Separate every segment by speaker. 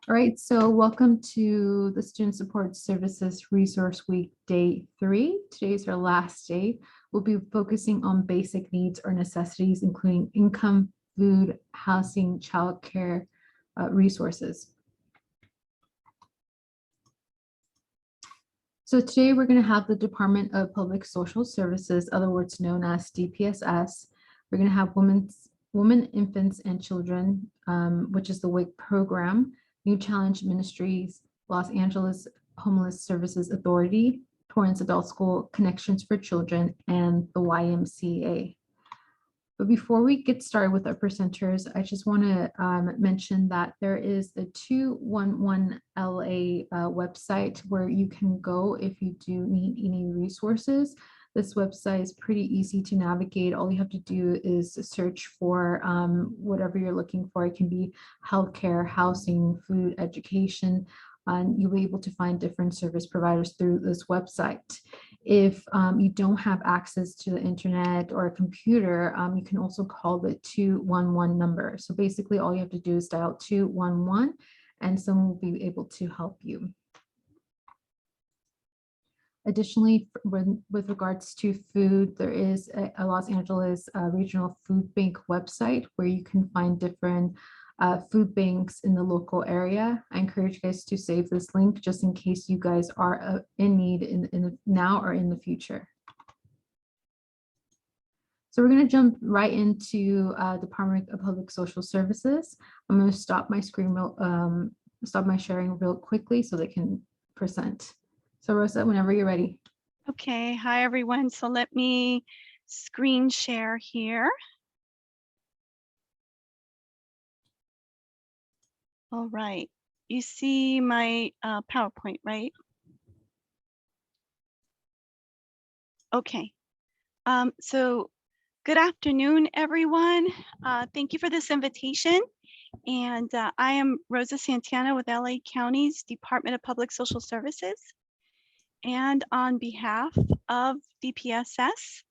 Speaker 1: All right, so welcome to the Student Support Services Resource Week, Day 3. Today is our last day. We'll be focusing on basic needs or necessities, including income, food, housing, childcare, resources. So today we're going to have the Department of Public Social Services, other words known as DPSS. We're going to have Women, Infants, and Children, which is the WIC program, New Challenge Ministries, Los Angeles Homeless Services Authority, Torrance Adult School, Connections for Children, and the YMCA. But before we get started with our presenters, I just want to mention that there is the 211LA website where you can go if you do need any resources. This website is pretty easy to navigate. All you have to do is search for whatever you're looking for. It can be healthcare, housing, food, education, and you'll be able to find different service providers through this website. If you don't have access to the internet or a computer, you can also call the 211 number. So basically all you have to do is dial 211 and someone will be able to help you. Additionally, with regards to food, there is a Los Angeles Regional Food Bank website where you can find different food banks in the local area. I encourage you guys to save this link just in case you guys are in need in the now or in the future. So we're going to jump right into Department of Public Social Services. I'm going to stop my screen, stop my sharing real quickly so they can present. So Rosa, whenever you're ready.
Speaker 2: Okay, hi everyone. So let me screen share here. All right, you see my PowerPoint, right? Okay, so good afternoon, everyone. Thank you for this invitation. And I am Rosa Santana with LA County's Department of Public Social Services. And on behalf of DPSS,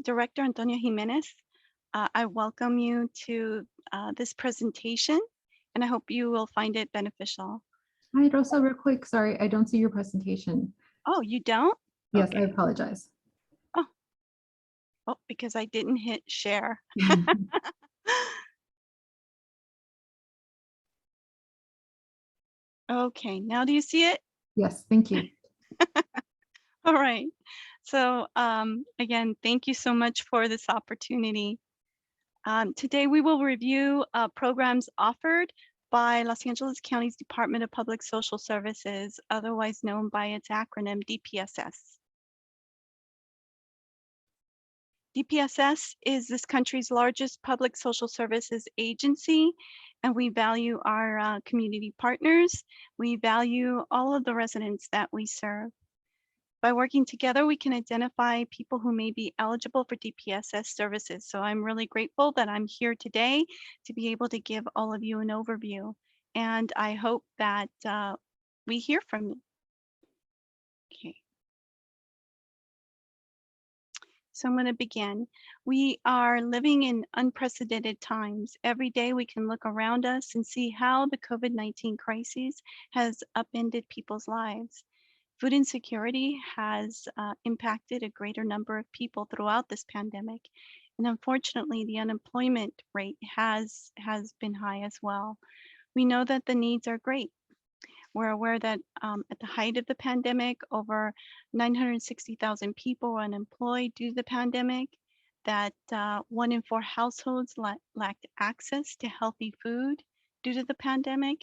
Speaker 2: Director Antonio Jimenez, I welcome you to this presentation, and I hope you will find it beneficial.
Speaker 1: Hi, Rosa, real quick. Sorry, I don't see your presentation.
Speaker 2: Oh, you don't?
Speaker 1: Yes,
Speaker 2: Okay.
Speaker 1: I apologize.
Speaker 2: Oh, because I didn't hit share. Okay, now do you see it?
Speaker 1: Yes, thank you.
Speaker 2: All right. So again, thank you so much for this opportunity. Today we will review programs offered by Los Angeles County's Department of Public Social Services, otherwise known by its acronym DPSS. DPSS is this country's largest public social services agency, and we value our community partners. We value all of the residents that we serve. By working together, we can identify people who may be eligible for DPSS services. So I'm really grateful that I'm here today to be able to give all of you an overview. And I hope that we hear from you. Okay. So I'm going to begin. We are living in unprecedented times. Every day we can look around us and see how the COVID-19 crisis has upended people's lives. Food insecurity has impacted a greater number of people throughout this pandemic. And unfortunately, the unemployment rate has been high as well. We know that the needs are great. We're aware that at the height of the pandemic, over 960,000 people were unemployed due to the pandemic, that 1 in 4 households lacked access to healthy food due to the pandemic,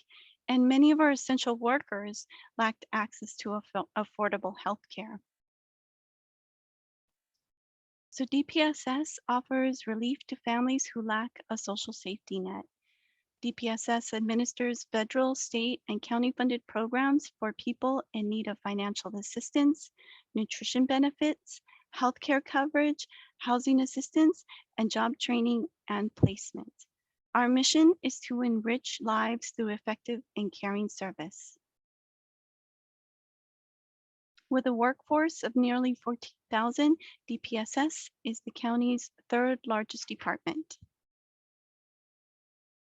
Speaker 2: and many of our essential workers lacked access to affordable health care. So DPSS offers relief to families who lack a social safety net. DPSS administers federal, state, and county-funded programs for people in need of financial assistance, nutrition benefits, healthcare coverage, housing assistance, and job training and placement. Our mission is to enrich lives through effective and caring service. With a workforce of nearly 14,000, DPSS is the county's 3rd largest department.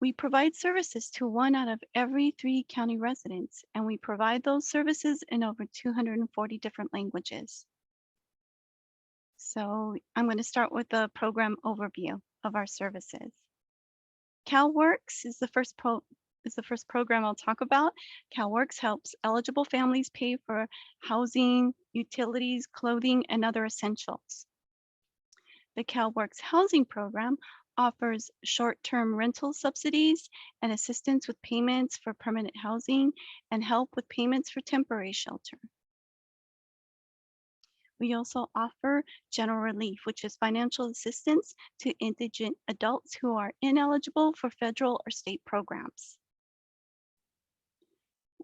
Speaker 2: We provide services to 1 out of every 3 county residents, and we provide those services in over 240 different languages. So I'm going to start with the program overview of our services. CalWorks is the first program I'll talk about. CalWorks helps eligible families pay for housing, utilities, clothing, and other essentials. The CalWorks housing program offers short-term rental subsidies and assistance with payments for permanent housing and help with payments for temporary shelter. We also offer general relief, which is financial assistance to indigent adults who are ineligible for federal or state programs.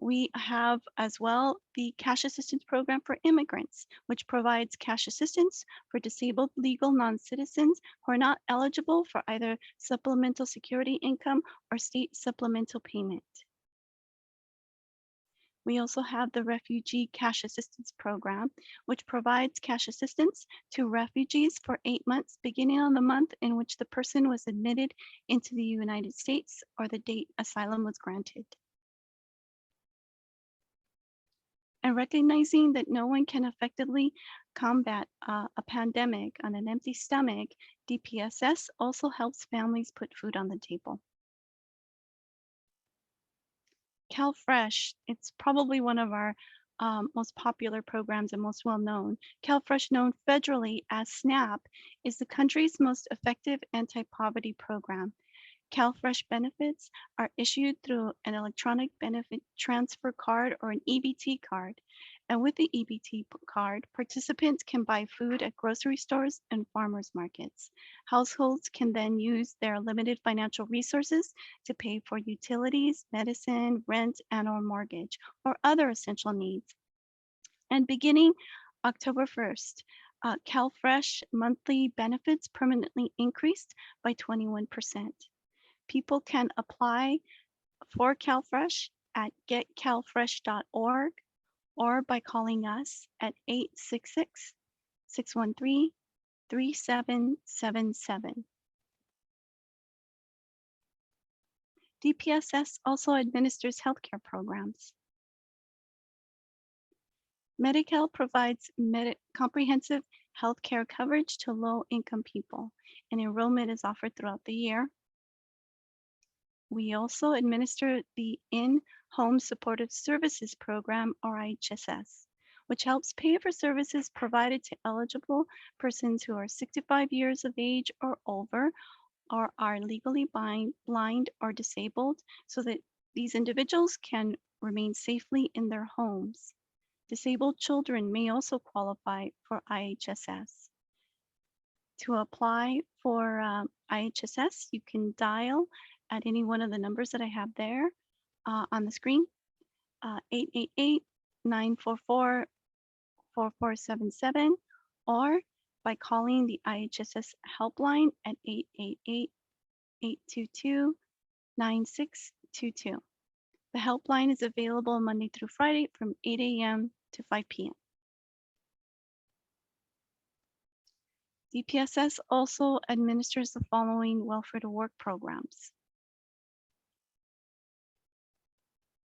Speaker 2: We have as well the cash assistance program for immigrants, which provides cash assistance for disabled legal non-citizens who are not eligible for either supplemental security income or state supplemental payment. We also have the Refugee Cash Assistance Program, which provides cash assistance to refugees for 8 months, beginning on the month in which the person was admitted into the United States or the date asylum was granted. And recognizing that no one can effectively combat a pandemic on an empty stomach, DPSS also helps families put food on the table. CalFresh, it's probably one of our most popular programs and most well-known. CalFresh, known federally as SNAP, is the country's most effective anti-poverty program. CalFresh benefits are issued through an electronic benefit transfer card or an EBT card. And with the EBT card, participants can buy food at grocery stores and farmers markets. Households can then use their limited financial resources to pay for utilities, medicine, rent, and/or mortgage, or other essential needs. And beginning October 1st, CalFresh monthly benefits permanently increased by 21%. People can apply for CalFresh at getcalfresh.org or by calling us at 866-613-3777. DPSS also administers healthcare programs. Medi-Cal provides comprehensive healthcare coverage to low-income people, and enrollment is offered throughout the year. We also administer the In-Home Supportive Services Program, or IHSS, which helps pay for services provided to eligible persons who are 65 years of age or over, or are legally blind or disabled, so that these individuals can remain safely in their homes. Disabled children may also qualify for IHSS. To apply for IHSS, you can dial at any one of the numbers that I have there on the screen, 888-944-4477, or by calling the IHSS helpline at 888-822-9622. The helpline is available Monday through Friday from 8 a.m. to 5 p.m. DPSS also administers the following welfare to work programs.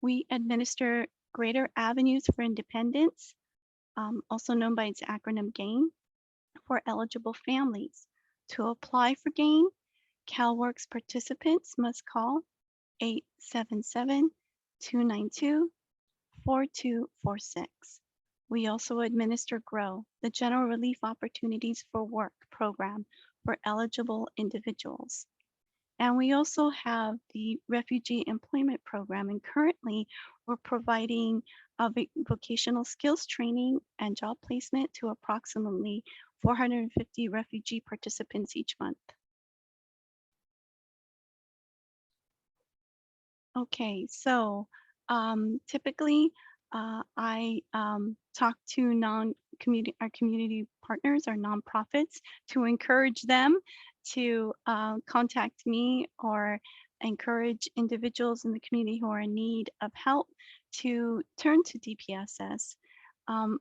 Speaker 2: We administer Greater Avenues for Independence, also known by its acronym GAIN, for eligible families. To apply for GAIN, CalWorks participants must call 877-292-4246. We also administer GROW, the General Relief Opportunities for Work program for eligible individuals. And we also have the Refugee Employment Program, and currently we're providing vocational skills training and job placement to approximately 450 refugee participants each month. Okay, so typically I talk to our community partners, our nonprofits, to encourage them to contact me or encourage individuals in the community who are in need of help to turn to DPSS.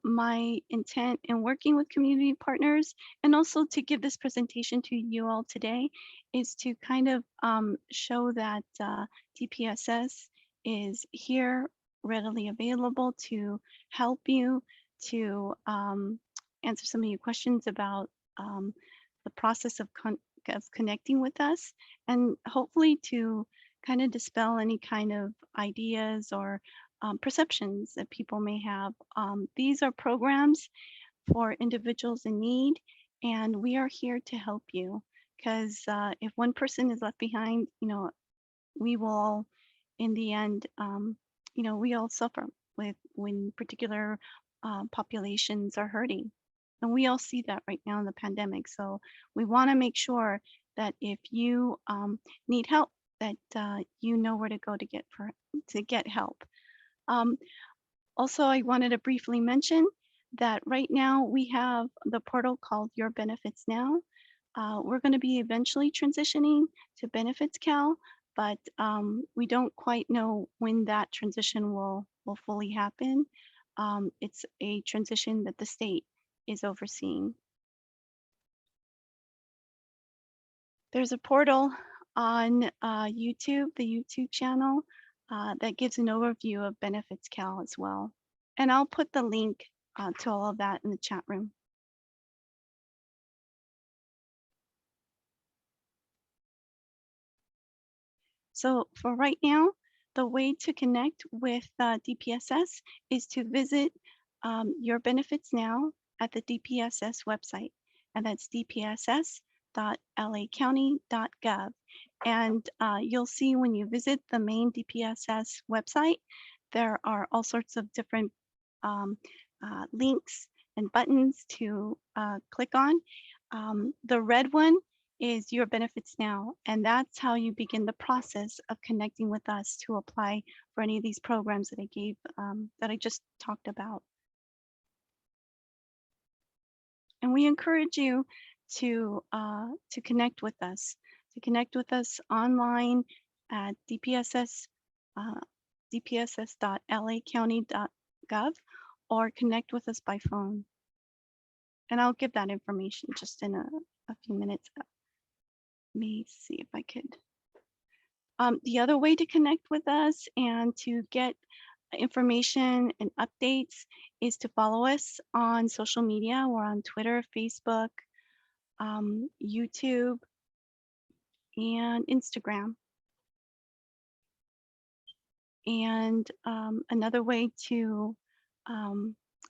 Speaker 2: my intent in working with community partners and also to give this presentation to you all today is to kind of show that DPSS is here readily available to help you, to answer some of your questions about the process of connecting with us, and hopefully to kind of dispel any kind of ideas or perceptions that people may have. These are programs for individuals in need, and we are here to help you because if one person is left behind, we will all, in the end, we all suffer with when particular populations are hurting. And we all see that right now in the pandemic. So we want to make sure that if you need help, that you know where to go to get help. Also, I wanted to briefly mention that right now we have the portal called Your Benefits Now. We're going to be eventually transitioning to Benefits Cal, but we don't quite know when that transition will fully happen. It's a transition that the state is overseeing. There's a portal on YouTube, the YouTube channel, that gives an overview of Benefits Cal as well. And I'll put the link to all of that in the chat room. So for right now, the way to connect with DPSS is to visit Your Benefits Now at the DPSS website, and that's dpss.lacounty.gov. And you'll see when you visit the main DPSS website, there are all sorts of different links and buttons to click on. The red one is Your Benefits Now, and that's how you begin the process of connecting with us to apply for any of these programs that I just talked about. And we encourage you to connect with us, online at dpss.lacounty.gov, or connect with us by phone. And I'll give that information just in a few minutes. Let me see if I could. The other way to connect with us and to get information and updates is to follow us on social media. We're on Twitter, Facebook, YouTube, and Instagram. And another way to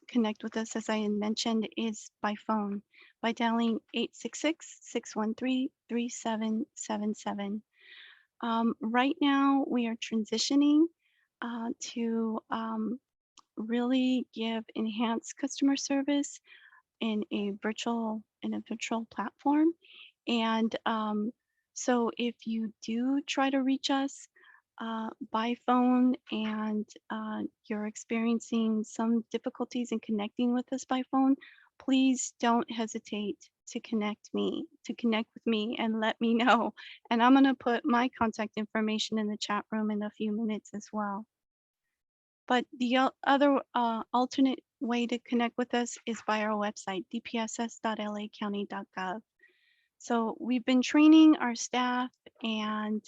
Speaker 2: connect with us, as I had mentioned, is by phone, by dialing 866-613-3777. Right now, we are transitioning to really give enhanced customer service in a virtual platform. And so if you do try to reach us by phone and you're experiencing some difficulties in connecting with us by phone, please don't hesitate to connect with me and let me know. And I'm going to put my contact information in the chat room in a few minutes as well. But the other alternate way to connect with us is by our website, dpss.lacounty.gov. So we've been training our staff, and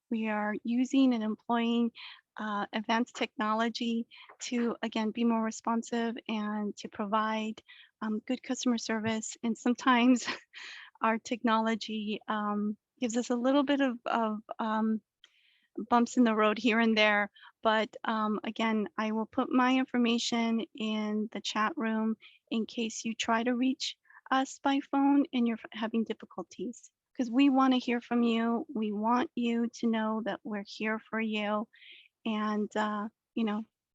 Speaker 2: we are using and employing advanced technology to, again, be more responsive and to provide good customer service. And sometimes our technology gives us a little bit of bumps in the road here and there. But again, I will put my information in the chat room in case you try to reach us by phone and you're having difficulties, because we want to hear from you. We want you to know that we're here for you. And,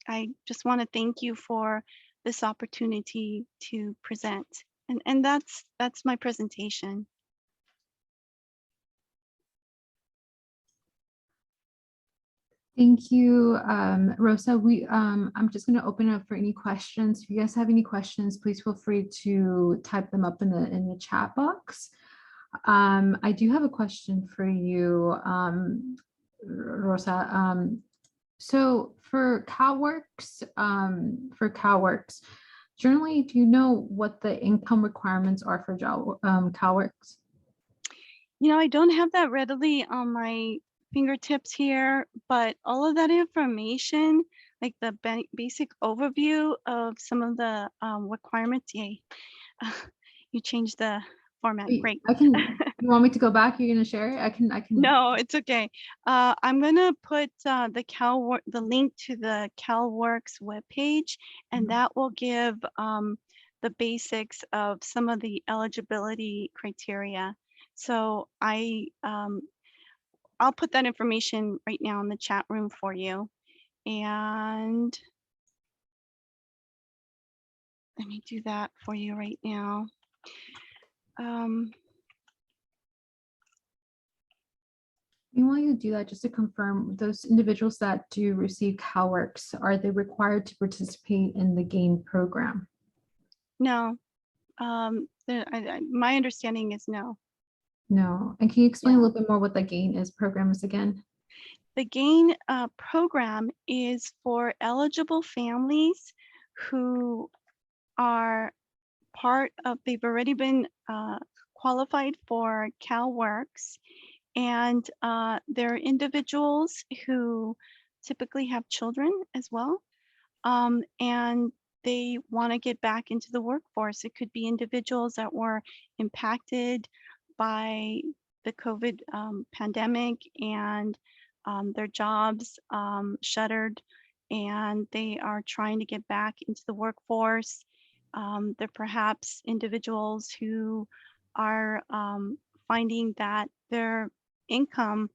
Speaker 2: I just want to thank you for this opportunity to present. And that's my presentation.
Speaker 1: Thank you, Rosa. I'm just going to open it up for any questions. If you guys have any questions, please feel free to type them up in the chat box. I do have a question for you, Rosa. So for CalWorks, generally, do you know what the income requirements are for CalWorks?
Speaker 2: I don't have that readily on my fingertips here, but all of that information, like the basic overview of some of the requirements, yay, you changed the format, great.
Speaker 1: You want me to go back? You're gonna share it? I can.
Speaker 2: No, it's okay. I'm gonna put the link to the CalWorks webpage, and
Speaker 1: Mhm.
Speaker 2: that will give the basics of some of the eligibility criteria. So I'll put that information right now in the chat room for you. And let me do that for you right now. Um,
Speaker 1: And while you do that, just to confirm, those individuals that do receive CalWorks, are they required to participate in the GAIN program?
Speaker 2: no, my understanding is no.
Speaker 1: No. And can you explain a
Speaker 2: Yeah.
Speaker 1: little bit more what the GAIN program is again?
Speaker 2: The GAIN program is for eligible families who are they've already been qualified for CalWorks, and they're individuals who typically have children as well, and they want to get back into the workforce. It could be individuals that were impacted by the COVID pandemic, and their jobs shuttered, and they are trying to get back into the workforce. They're perhaps individuals who are finding that their income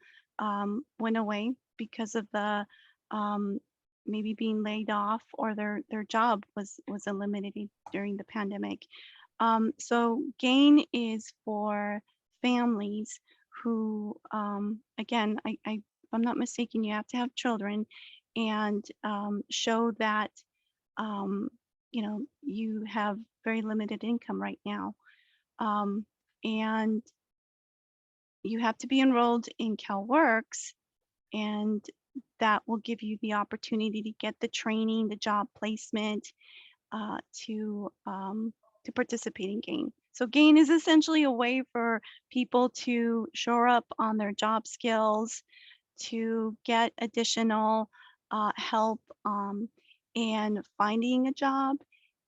Speaker 2: went away because of the um, maybe being laid off, or their job was eliminated during the pandemic. So GAIN is for families who, again, if I'm not mistaken, you have to have children and show that um, you have very limited income right now, um, and you have to be enrolled in CalWorks, and that will give you the opportunity to get the training, the job placement, uh, to um, to participate in GAIN. So GAIN is essentially a way for people to shore up on their job skills, to get additional help in finding a job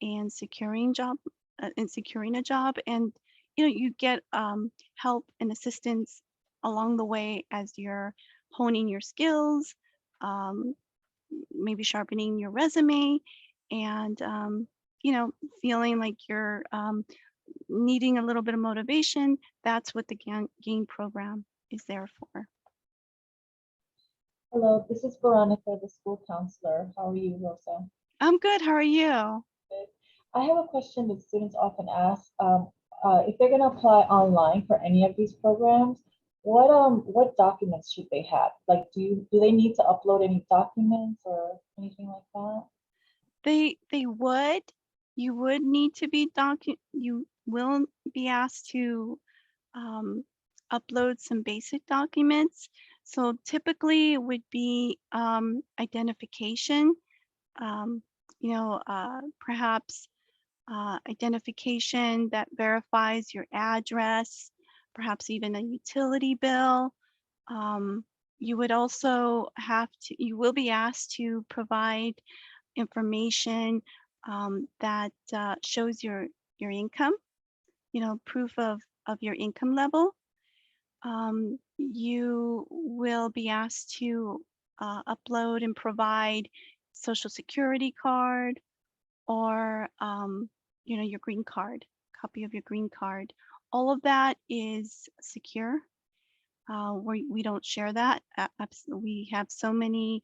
Speaker 2: and securing a job, and you get help and assistance along the way as you're honing your skills, um, maybe sharpening your resume, and you know feeling like you're needing a little bit of motivation. That's what the GAIN program is there for.
Speaker 3: Hello, this is Veronica, the school counselor. How are you, Rosa?
Speaker 2: I'm good. How are you?
Speaker 3: Good. I have a question that students often ask. If they're going to apply online for any of these programs, what documents should they have? Like, do they need to upload any documents or anything like that?
Speaker 2: They would. You would need to be you will be asked to um, upload some basic documents. So typically it would be identification, um, perhaps identification that verifies your address, perhaps even a utility bill. Um, you would also you will be asked to provide information that shows your income, proof of your income level. You will be asked to upload and provide social security card, or your green card, copy of your green card. All of that is secure. We don't share that. We have so many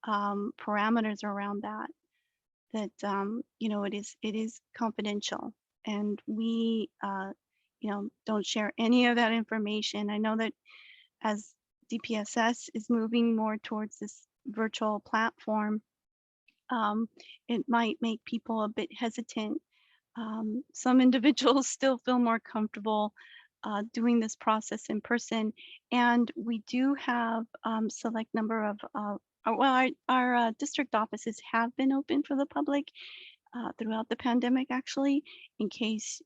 Speaker 2: parameters around that it is confidential, and we don't share any of that information. I know that as DPSS is moving more towards this virtual platform, um, it might make people a bit hesitant. Some individuals still feel more comfortable doing this process in person. And we do have select number of, well, our district offices have been open for the public throughout the pandemic, actually, in case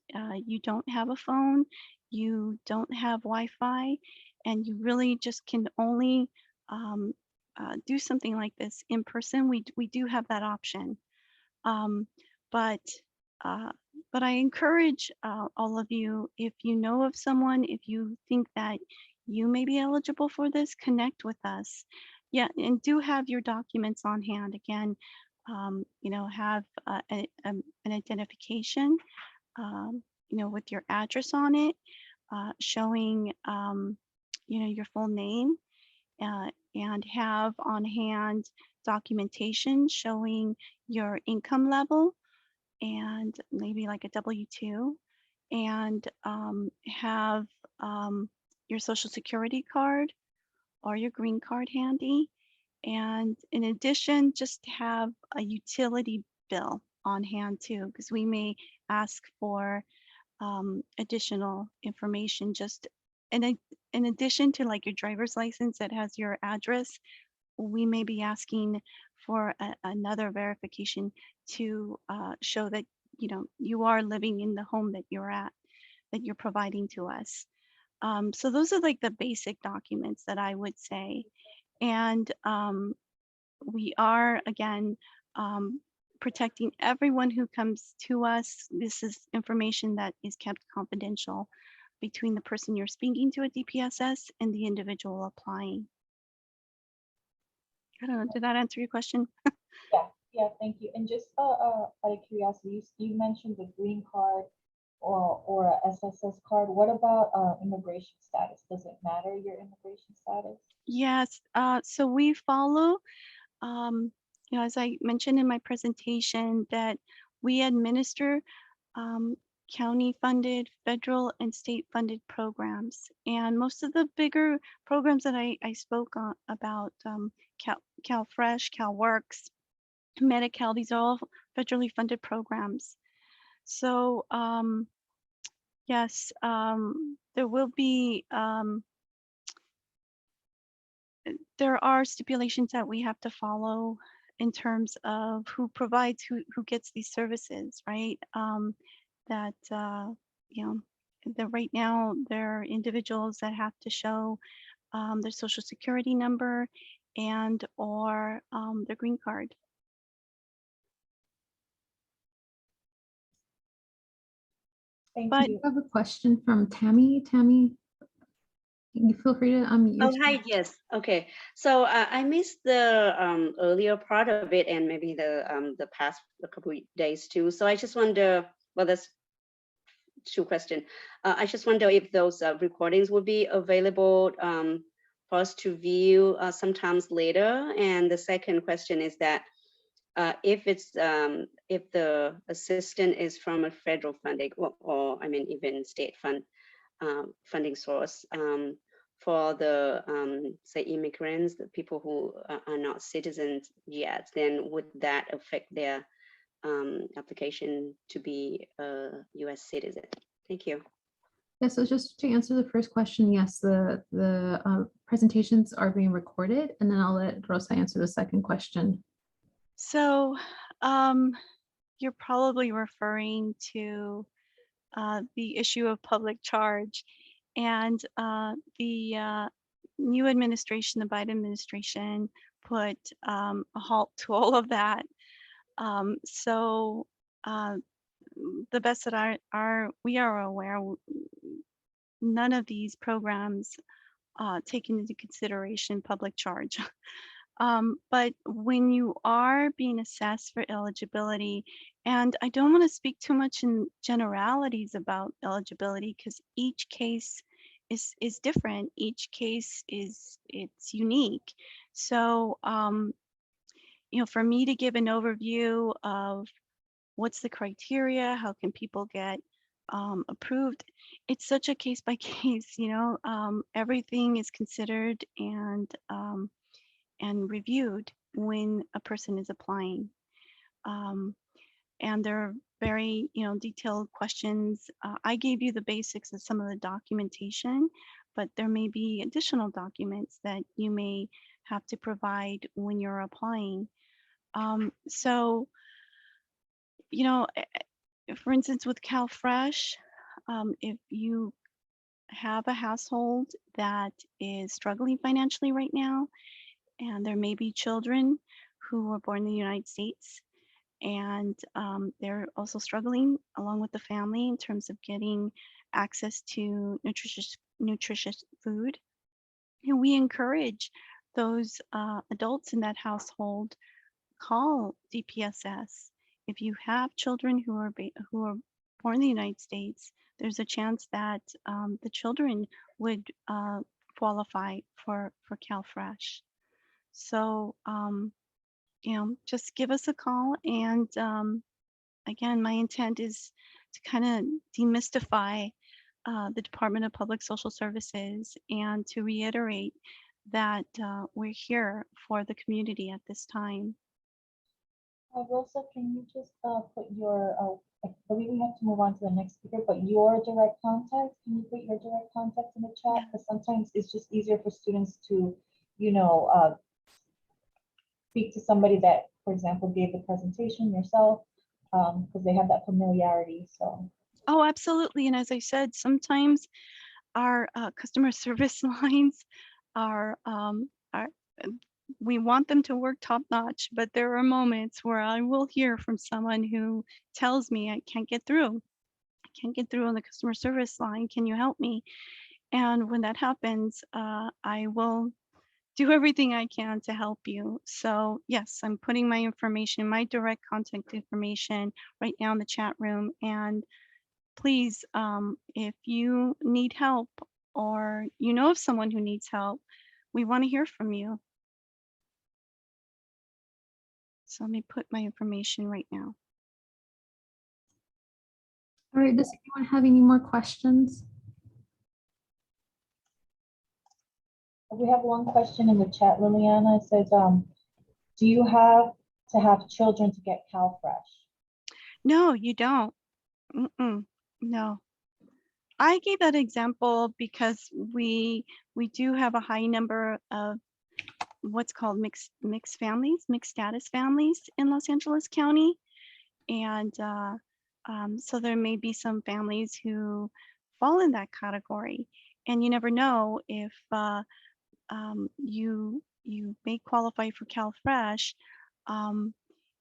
Speaker 2: you don't have a phone, you don't have Wi-Fi, and you really just can only do something like this in person. We do have that option. Um, but uh, but I encourage all of you, if you know of someone, if you think that you may be eligible for this, connect with us. Yeah, and do have your documents on hand. Again, you know, have an identification, you know, with your address on it, showing, you know, your full name, and have on hand documentation showing your income level and maybe like a W-2, and have your social security card or your green card handy. And in addition, just have a utility bill on hand too, because we may ask for additional information just in addition to like your driver's license that has your address. We may be asking for another verification to show that, you know, you are living in the home that you're at, that you're providing to us. So those are like the basic documents that I would say. And we are, again, protecting everyone who comes to us. This is information that is kept confidential between the person you're speaking to at DPSS and the individual applying. I don't know, did that answer your question?
Speaker 3: Yeah, thank you. And just out of curiosity, you mentioned the green card or a SSS card. What about immigration status? Does it matter your immigration status?
Speaker 2: Yes, so we follow, you know, as I mentioned in my presentation, that we administer county funded, federal and state funded programs. And most of the bigger programs that I spoke about, CalFresh, CalWorks, Medi-Cal, these are all federally funded programs. So yes, there will be, there are stipulations that we have to follow in terms of who provides, who gets these services, right? That, you know, that right now there are individuals that have to show their social security number and or their green card.
Speaker 3: Thank
Speaker 2: But
Speaker 3: you.
Speaker 1: I have a question from Tammy. Tammy, you feel free to unmute
Speaker 4: Oh,
Speaker 1: yourself.
Speaker 4: hi, yes. Okay. So I missed the earlier part of it and maybe the past a couple of days too. So I just wonder, well, there's two questions. I just wonder if those recordings will be available for us to view sometimes later. And the second question is that if it's if the assistant is from a federal funding or I mean even state funding source for the say immigrants, the people who are not citizens yet, then would that affect their application to be a U.S. citizen? Thank you.
Speaker 1: Yeah, so just to answer the first question, yes, the presentations are being recorded, and then I'll let Rosa answer the second question.
Speaker 2: so you're probably referring to the issue of public charge, and the new administration, the Biden administration, put a halt to all of that. So the best that we are aware, none of these programs take into consideration public charge. But when you are being assessed for eligibility, and I don't want to speak too much in generalities about eligibility because each case is different. Each case it's unique. So you know, for me to give an overview of what's the criteria, how can people get approved, it's such a case by case, you know, everything is considered and reviewed when a person is applying. and they're very, detailed questions. I gave you the basics of some of the documentation, but there may be additional documents that you may have to provide when you're applying. So, for instance, with CalFresh, if you have a household that is struggling financially right now, and there may be children who were born in the United States, and they're also struggling along with the family in terms of getting access to nutritious food. And we encourage those adults in that household, call DPSS. If you have children who are born in the United States, there's a chance that the children would qualify for CalFresh. So, just give us a call. And again, my intent is to kind of demystify the Department of Public Social Services and to reiterate that we're here for the community at this time.
Speaker 3: Rosa, can you just put your, I believe we have to move on to the next speaker, but your direct contact, can you put your direct contact in the chat? Because sometimes it's just easier for students to, speak to somebody that, for example, gave the presentation, yourself, because they have that familiarity, so.
Speaker 2: Oh, absolutely. And as I said, sometimes our customer service lines are we want them to work top notch, but there are moments where I will hear from someone who tells me I can't get through. I can't get through on the customer service line. Can you help me? And when that happens, I will do everything I can to help you. So yes, I'm putting my information, my direct contact information right now in the chat room. And please, if you need help or you know of someone who needs help, we want to hear from you. So let me put my information right now.
Speaker 1: All right, does anyone have any more questions?
Speaker 3: We have one question in the chat, Liliana. It says, do you have to have children to get CalFresh?
Speaker 2: No, you don't. No. I gave that example because we do have a high number of what's called mixed status families in Los Angeles County. And so there may be some families who fall in that category. And you never know if you may qualify for CalFresh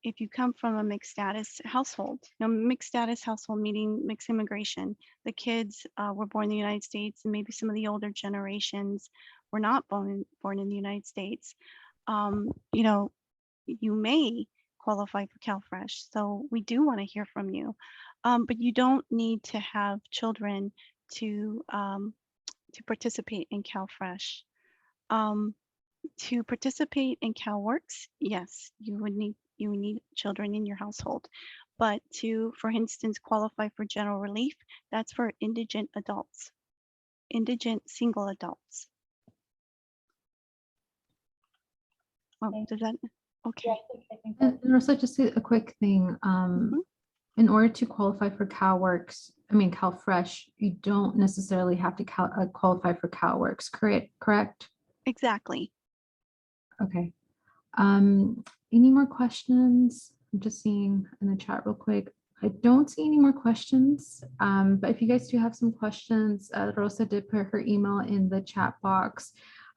Speaker 2: if you come from a mixed status household. Mixed status household meaning mixed immigration. The kids were born in the United States, and maybe some of the older generations were not born in the United States. You may qualify for CalFresh. So we do want to hear from you, but you don't need to have children to participate in CalFresh. To participate in CalWORKs, yes, you would need children in your household. But to, for instance, qualify for general relief, that's for indigent adults, indigent single adults. Oh, does that, okay.
Speaker 3: Yeah, I think that's
Speaker 1: Rosa, just a quick thing. In order to qualify for CalFresh, you don't necessarily have to qualify for CalWORKs, correct?
Speaker 2: Exactly.
Speaker 1: Okay. Any more questions? I'm just seeing in the chat real quick. I don't see any more questions, but if you guys do have some questions, Rosa did put her email in the chat box.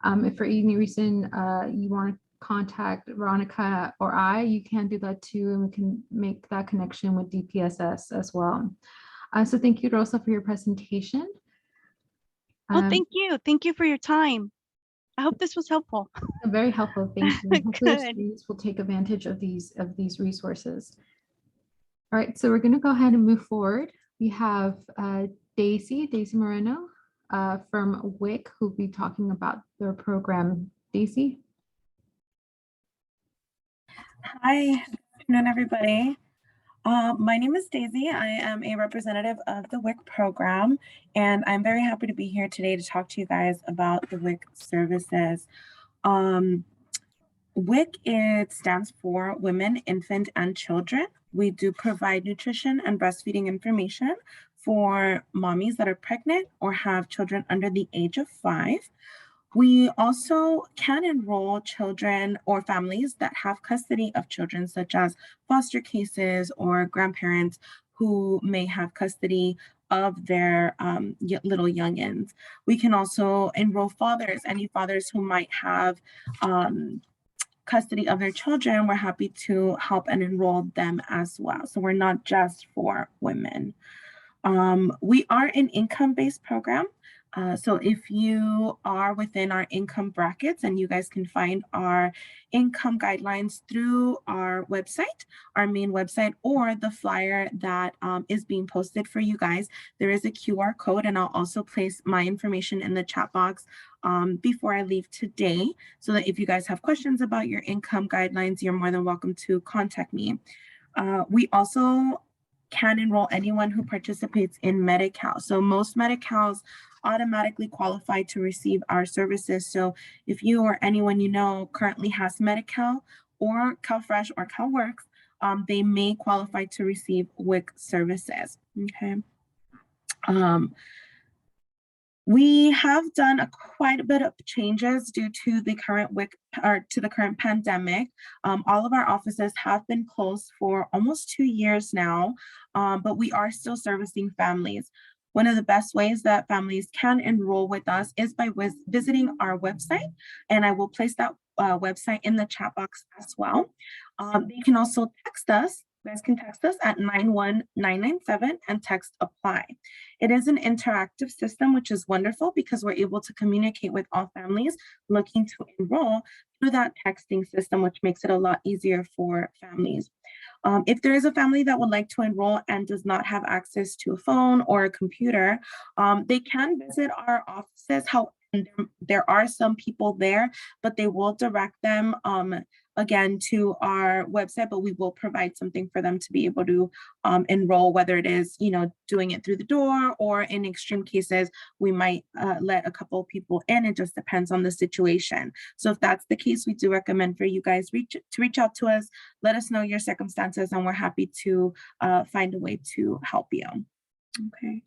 Speaker 1: If for any reason you want to contact Veronica or you can do that too, and we can make that connection with DPSS as well. So thank you, Rosa, for your presentation.
Speaker 2: Oh, thank you. Thank you for your time. I hope this was helpful.
Speaker 1: Very helpful. Thank you. Hopefully our
Speaker 2: Good.
Speaker 1: students will take advantage of these resources. All right, so we're going to go ahead and move forward. We have Daisy Moreno from WIC, who'll be talking about their program. Daisy.
Speaker 5: Hi, good afternoon, everybody. My name is Daisy. I am a representative of the WIC program, and I'm very happy to be here today to talk to you guys about the WIC services. WIC, it stands for Women, Infant, and Children. We do provide nutrition and breastfeeding information for mommies that are pregnant or have children under the age of 5. We also can enroll children or families that have custody of children, such as foster cases or grandparents who may have custody of their little youngins. We can also enroll fathers, any fathers who might have custody of their children. We're happy to help and enroll them as well. So we're not just for women. We are an income-based program. So if you are within our income brackets, and you guys can find our income guidelines through our website, our main website, or the flyer that is being posted for you guys, there is a QR code, and I'll also place my information in the chat box before I leave today, so that if you guys have questions about your income guidelines, you're more than welcome to contact me. We also can enroll anyone who participates in Medi-Cal. So most Medi-Cals automatically qualify to receive our services. So if you or anyone you know currently has Medi-Cal or CalFresh or CalWorks, they may qualify to receive WIC services, okay? We have done quite a bit of changes due to the current WIC, or to the current pandemic. All of our offices have been closed for almost 2 years now, but we are still servicing families. One of the best ways that families can enroll with us is by visiting our website, and I will place that website in the chat box as well. They can also text us. You guys can text us at 91997 and text apply. It is an interactive system, which is wonderful because we're able to communicate with all families looking to enroll through that texting system, which makes it a lot easier for families. If there is a family that would like to enroll and does not have access to a phone or a computer, they can visit our offices. There are some people there, but they will direct them again to our website, but we will provide something for them to be able to enroll, whether it is, doing it through the door, or in extreme cases, we might let a couple of people in. It just depends on the situation. So if that's the case, we do recommend for you guys to reach out to us, let us know your circumstances, and we're happy to find a way to help you. Okay.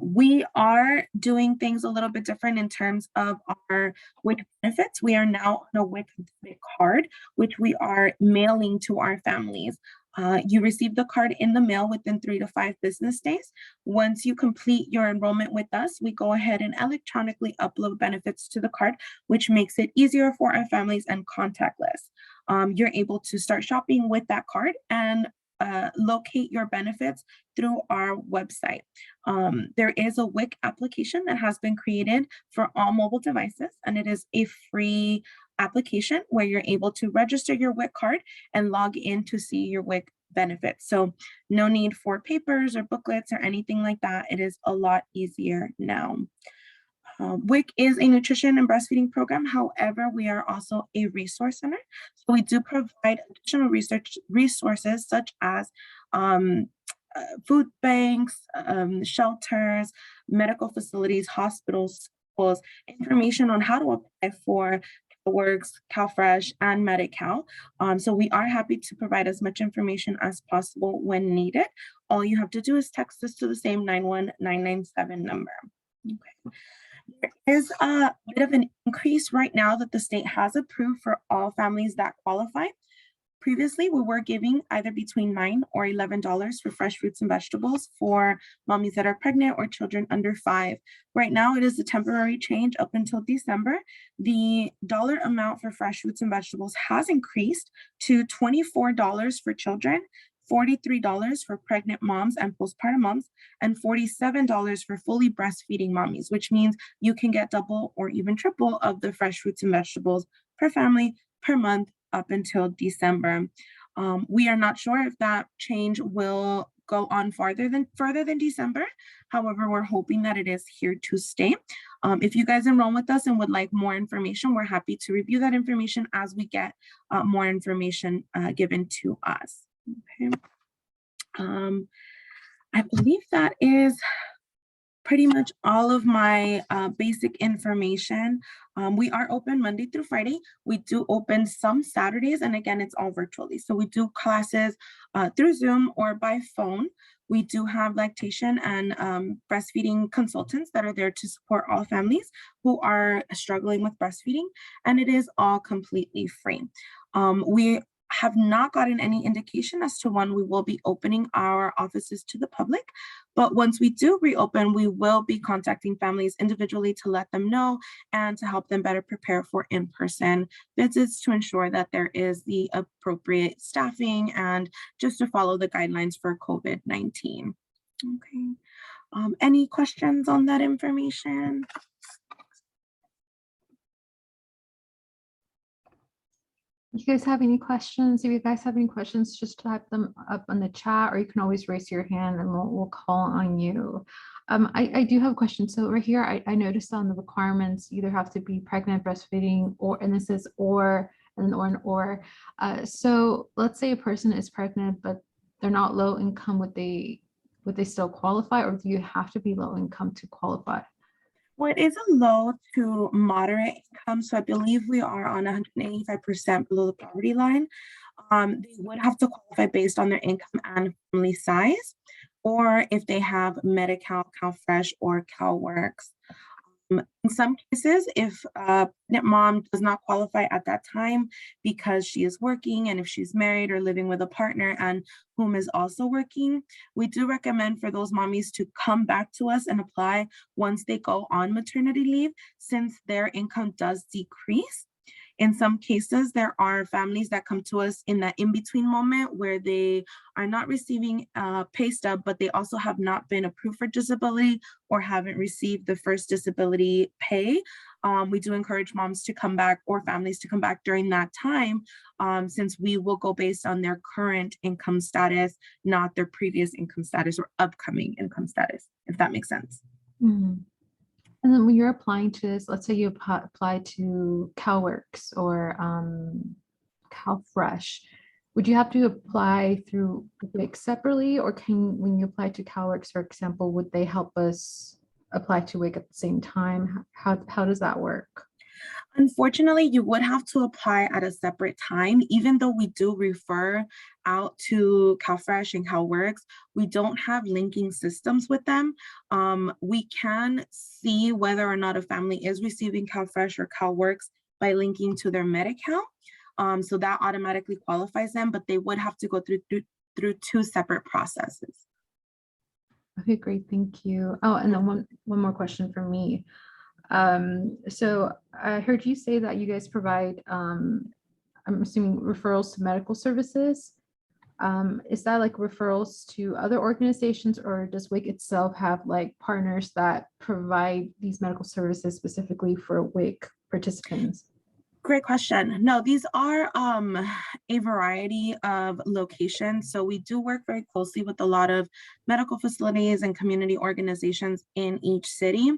Speaker 5: We are doing things a little bit different in terms of our WIC benefits. We are now on a WIC card, which we are mailing to our families. You receive the card in the mail within 3 to 5 business days. Once you complete your enrollment with us, we go ahead and electronically upload benefits to the card, which makes it easier for our families and contactless. You're able to start shopping with that card and locate your benefits through our website. There is a WIC application that has been created for all mobile devices, and it is a free application where you're able to register your WIC card and log in to see your WIC benefits. So no need for papers or booklets or anything like that. It is a lot easier now. WIC is a nutrition and breastfeeding program. However, we are also a resource center. So we do provide additional resources such as food banks, shelters, medical facilities, hospitals, schools, information on how to apply for CalWorks, CalFresh, and Medi-Cal. So we are happy to provide as much information as possible when needed. All you have to do is text us to the same 91997 number. Okay. There is a bit of an increase right now that the state has approved for all families that qualify. Previously, we were giving either between $9 or $11 for fresh fruits and vegetables for mommies that are pregnant or children under 5. Right now, it is a temporary change up until December. The dollar amount for fresh fruits and vegetables has increased to $24 for children, $43 for pregnant moms and postpartum moms, and $47 for fully breastfeeding mommies, which means you can get double or even triple of the fresh fruits and vegetables per family per month up until December. We are not sure if that change will go on further than December. However, we're hoping that it is here to stay. If you guys enroll with us and would like more information, we're happy to review that information as we get more information given to us. Okay. I believe that is pretty much all of my basic information. We are open Monday through Friday. We do open some Saturdays, and again, it's all virtually. So we do classes through Zoom or by phone. We do have lactation and breastfeeding consultants that are there to support all families who are struggling with breastfeeding, and it is all completely free. We have not gotten any indication as to when we will be opening our offices to the public, but once we do reopen, we will be contacting families individually to let them know and to help them better prepare for in-person visits to ensure that there is the appropriate staffing and just to follow the guidelines for COVID-19. Okay. Any questions on that information?
Speaker 1: You guys have any questions? If you guys have any questions, just type them up on the chat, or you can always raise your hand and we'll call on you. I do have a question. So right here, I noticed on the requirements, you either have to be pregnant, breastfeeding, or, and this is or, and or. So let's say a person is pregnant, but they're not low income, would they still qualify, or do you have to be low income to qualify?
Speaker 5: Well, it is a low to moderate income, so I believe we are on 185% below the poverty line. They would have to qualify based on their income and family size, or if they have Medi-Cal, CalFresh, or CalWORKs. In some cases, if a pregnant mom does not qualify at that time because she is working, and if she's married or living with a partner and whom is also working, we do recommend for those mommies to come back to us and apply once they go on maternity leave, since their income does decrease. In some cases, there are families that come to us in that in-between moment where they are not receiving a pay stub, but they also have not been approved for disability or haven't received the first disability pay. We do encourage moms to come back or families to come back during that time, since we will go based on their current income status, not their previous income status or upcoming income status, if that makes sense.
Speaker 1: Mm-hmm. And then when you're applying to this, let's say you apply to CalWORKs or CalFresh, would you have to apply through WIC separately, or when you apply to CalWORKs, for example, would they help us apply to WIC at the same time? How does that work?
Speaker 5: Unfortunately, you would have to apply at a separate time. Even though we do refer out to CalFresh and CalWORKs, we don't have linking systems with them. We can see whether or not a family is receiving CalFresh or CalWORKs by linking to their Medi-Cal. So that automatically qualifies them, but they would have to go through two separate processes.
Speaker 1: Okay, great, thank you. Oh, and then one more question for me. So I heard you say that you guys provide, I'm assuming, referrals to medical services. Is that like referrals to other organizations, or does WIC itself have like partners that provide these medical services specifically for WIC participants?
Speaker 5: Great question. No, these are a variety of locations. So we do work very closely with a lot of medical facilities and community organizations in each city.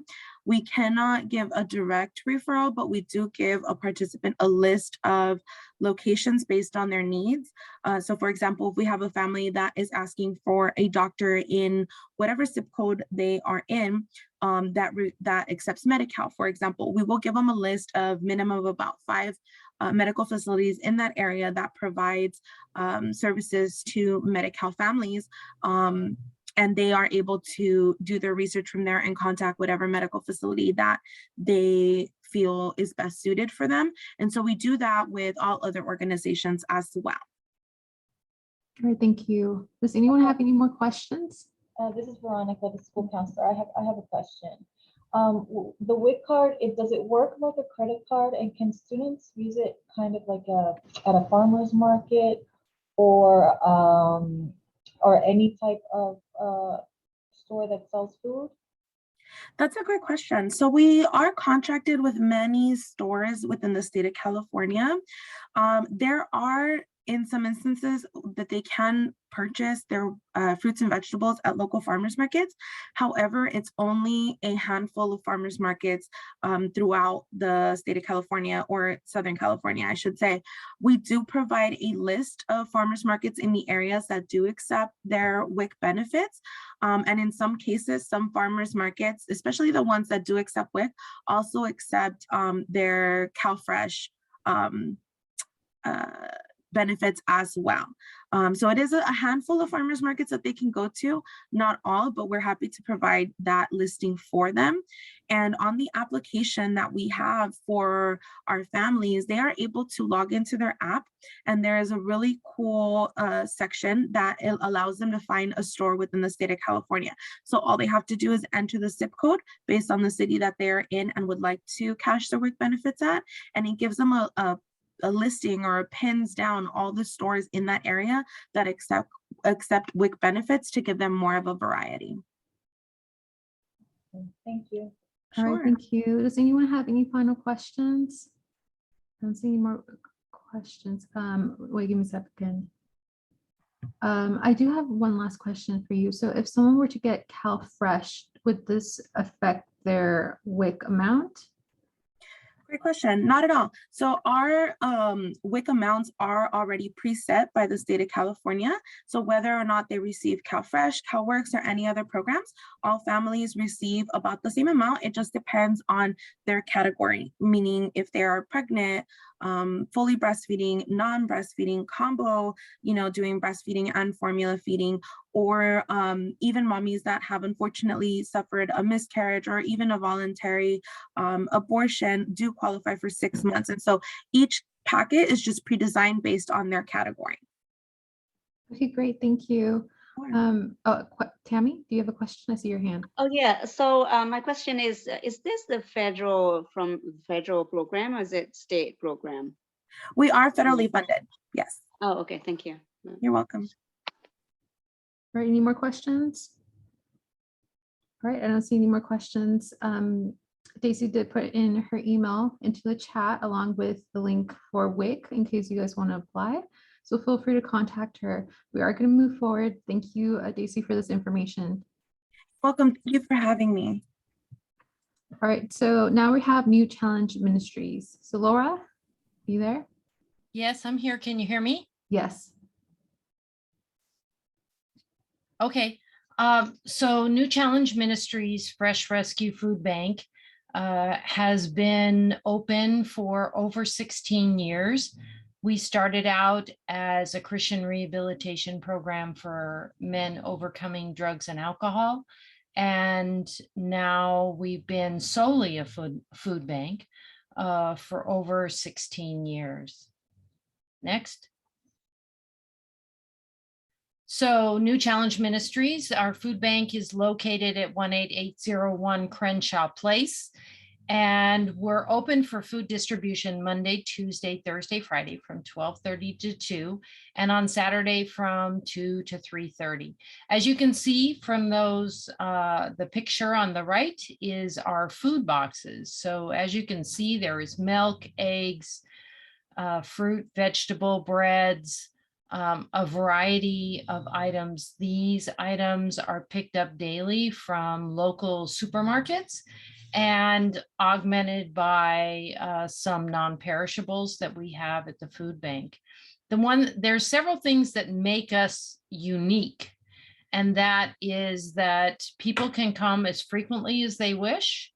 Speaker 5: We cannot give a direct referral, but we do give a participant a list of locations based on their needs. So for example, if we have a family that is asking for a doctor in whatever zip code they are in, that accepts Medi-Cal, for example, we will give them a list of minimum of about 5 medical facilities in that area that provides services to Medi-Cal families. And they are able to do their research from there and contact whatever medical facility that they feel is best suited for them. And so we do that with all other organizations as well.
Speaker 1: All right, thank you. Does anyone have any more questions?
Speaker 3: This is Veronica, the school counselor. I have a question. The WIC card, does it work like a credit card, and can students use it kind of like at a farmer's market or any type of store that sells food?
Speaker 5: That's a great question. So we are contracted with many stores within the state of California. There are in some instances that they can purchase their fruits and vegetables at local farmers markets. However, it's only a handful of farmers markets throughout the state of California, or Southern California, I should say. We do provide a list of farmers markets in the areas that do accept their WIC benefits. And in some cases, some farmers markets, especially the ones that do accept WIC, also accept their CalFresh benefits as well. So it is a handful of farmers markets that they can go to, not all, but we're happy to provide that listing for them. And on the application that we have for our families, they are able to log into their app, and there is a really cool section that it allows them to find a store within the state of California. So all they have to do is enter the zip code based on the city that they're in and would like to cash their WIC benefits at, and it gives them a listing or pins down all the stores in that area that accept WIC benefits to give them more of a variety.
Speaker 3: Thank you.
Speaker 1: All right, thank you. Does anyone have any final questions? I don't see any more questions. Wait, give me a second. I do have one last question for you. So if someone were to get CalFresh, would this affect their WIC amount?
Speaker 5: Great question. Not at all. So our WIC amounts are already preset by the state of California. So whether or not they receive CalFresh, CalWorks, or any other programs, all families receive about the same amount. It just depends on their category, meaning if they are pregnant, fully breastfeeding, non-breastfeeding, combo, doing breastfeeding and formula feeding, or even mommies that have unfortunately suffered a miscarriage or even a voluntary abortion do qualify for 6 months. And so each packet is just pre-designed based on their category.
Speaker 1: Okay, great. Thank you. Tammy, do you have a question? I see your hand.
Speaker 4: Oh, yeah. So my question is this the federal program, or is it state program?
Speaker 5: We are federally funded. Yes.
Speaker 4: Oh, okay. Thank you.
Speaker 5: You're welcome.
Speaker 1: All right, any more questions? All right, I don't see any more questions. Daisy did put in her email into the chat along with the link for WIC in case you guys want to apply. So feel free to contact her. We are going to move forward. Thank you, Daisy, for this information.
Speaker 5: Welcome. Thank you for having me.
Speaker 1: All right, so now we have New Challenge Ministries. So Laura, are you there?
Speaker 6: Yes, I'm here. Can you hear me?
Speaker 1: Yes.
Speaker 6: Okay. So New Challenge Ministries Fresh Rescue Food Bank has been open for over 16 years. We started out as a Christian rehabilitation program for men overcoming drugs and alcohol. And now we've been solely a food bank for over 16 years. Next. So New Challenge Ministries, our food bank is located at 18801 Crenshaw Place. And we're open for food distribution Monday, Tuesday, Thursday, Friday from 12:30 to 2, and on Saturday from 2 to 3:30. As you can see from those, the picture on the right is our food boxes. So as you can see, there is milk, eggs, fruit, vegetable, breads, a variety of items. These items are picked up daily from local supermarkets and augmented by some non-perishables that we have at the food bank. There's several things that make us unique, and that is that people can come as frequently as they wish.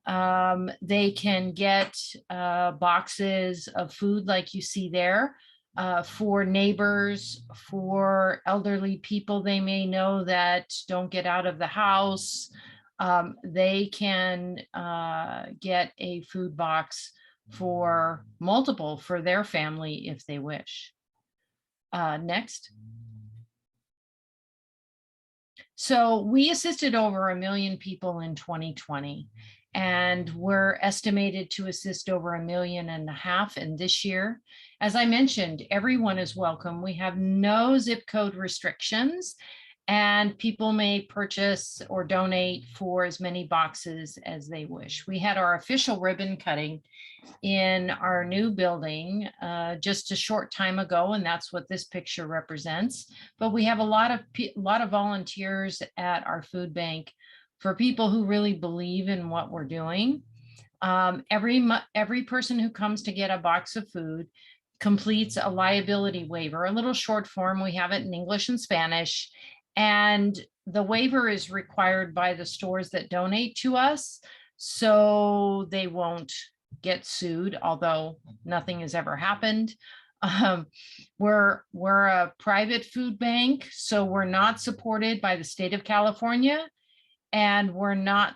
Speaker 6: They can get boxes of food like you see there for neighbors, for elderly people they may know that don't get out of the house. They can get a food box for their family if they wish. Next. So we assisted over 1 million people in 2020, and we're estimated to assist over 1.5 million in this year. As I mentioned, everyone is welcome. We have no zip code restrictions, and people may purchase or donate for as many boxes as they wish. We had our official ribbon cutting in our new building just a short time ago, and that's what this picture represents. But we have a lot of volunteers at our food bank for people who really believe in what we're doing. Every person who comes to get a box of food completes a liability waiver, a little short form. We have it in English and Spanish. And the waiver is required by the stores that donate to us, so they won't get sued, although nothing has ever happened. We're a private food bank, so we're not supported by the state of California, and we're not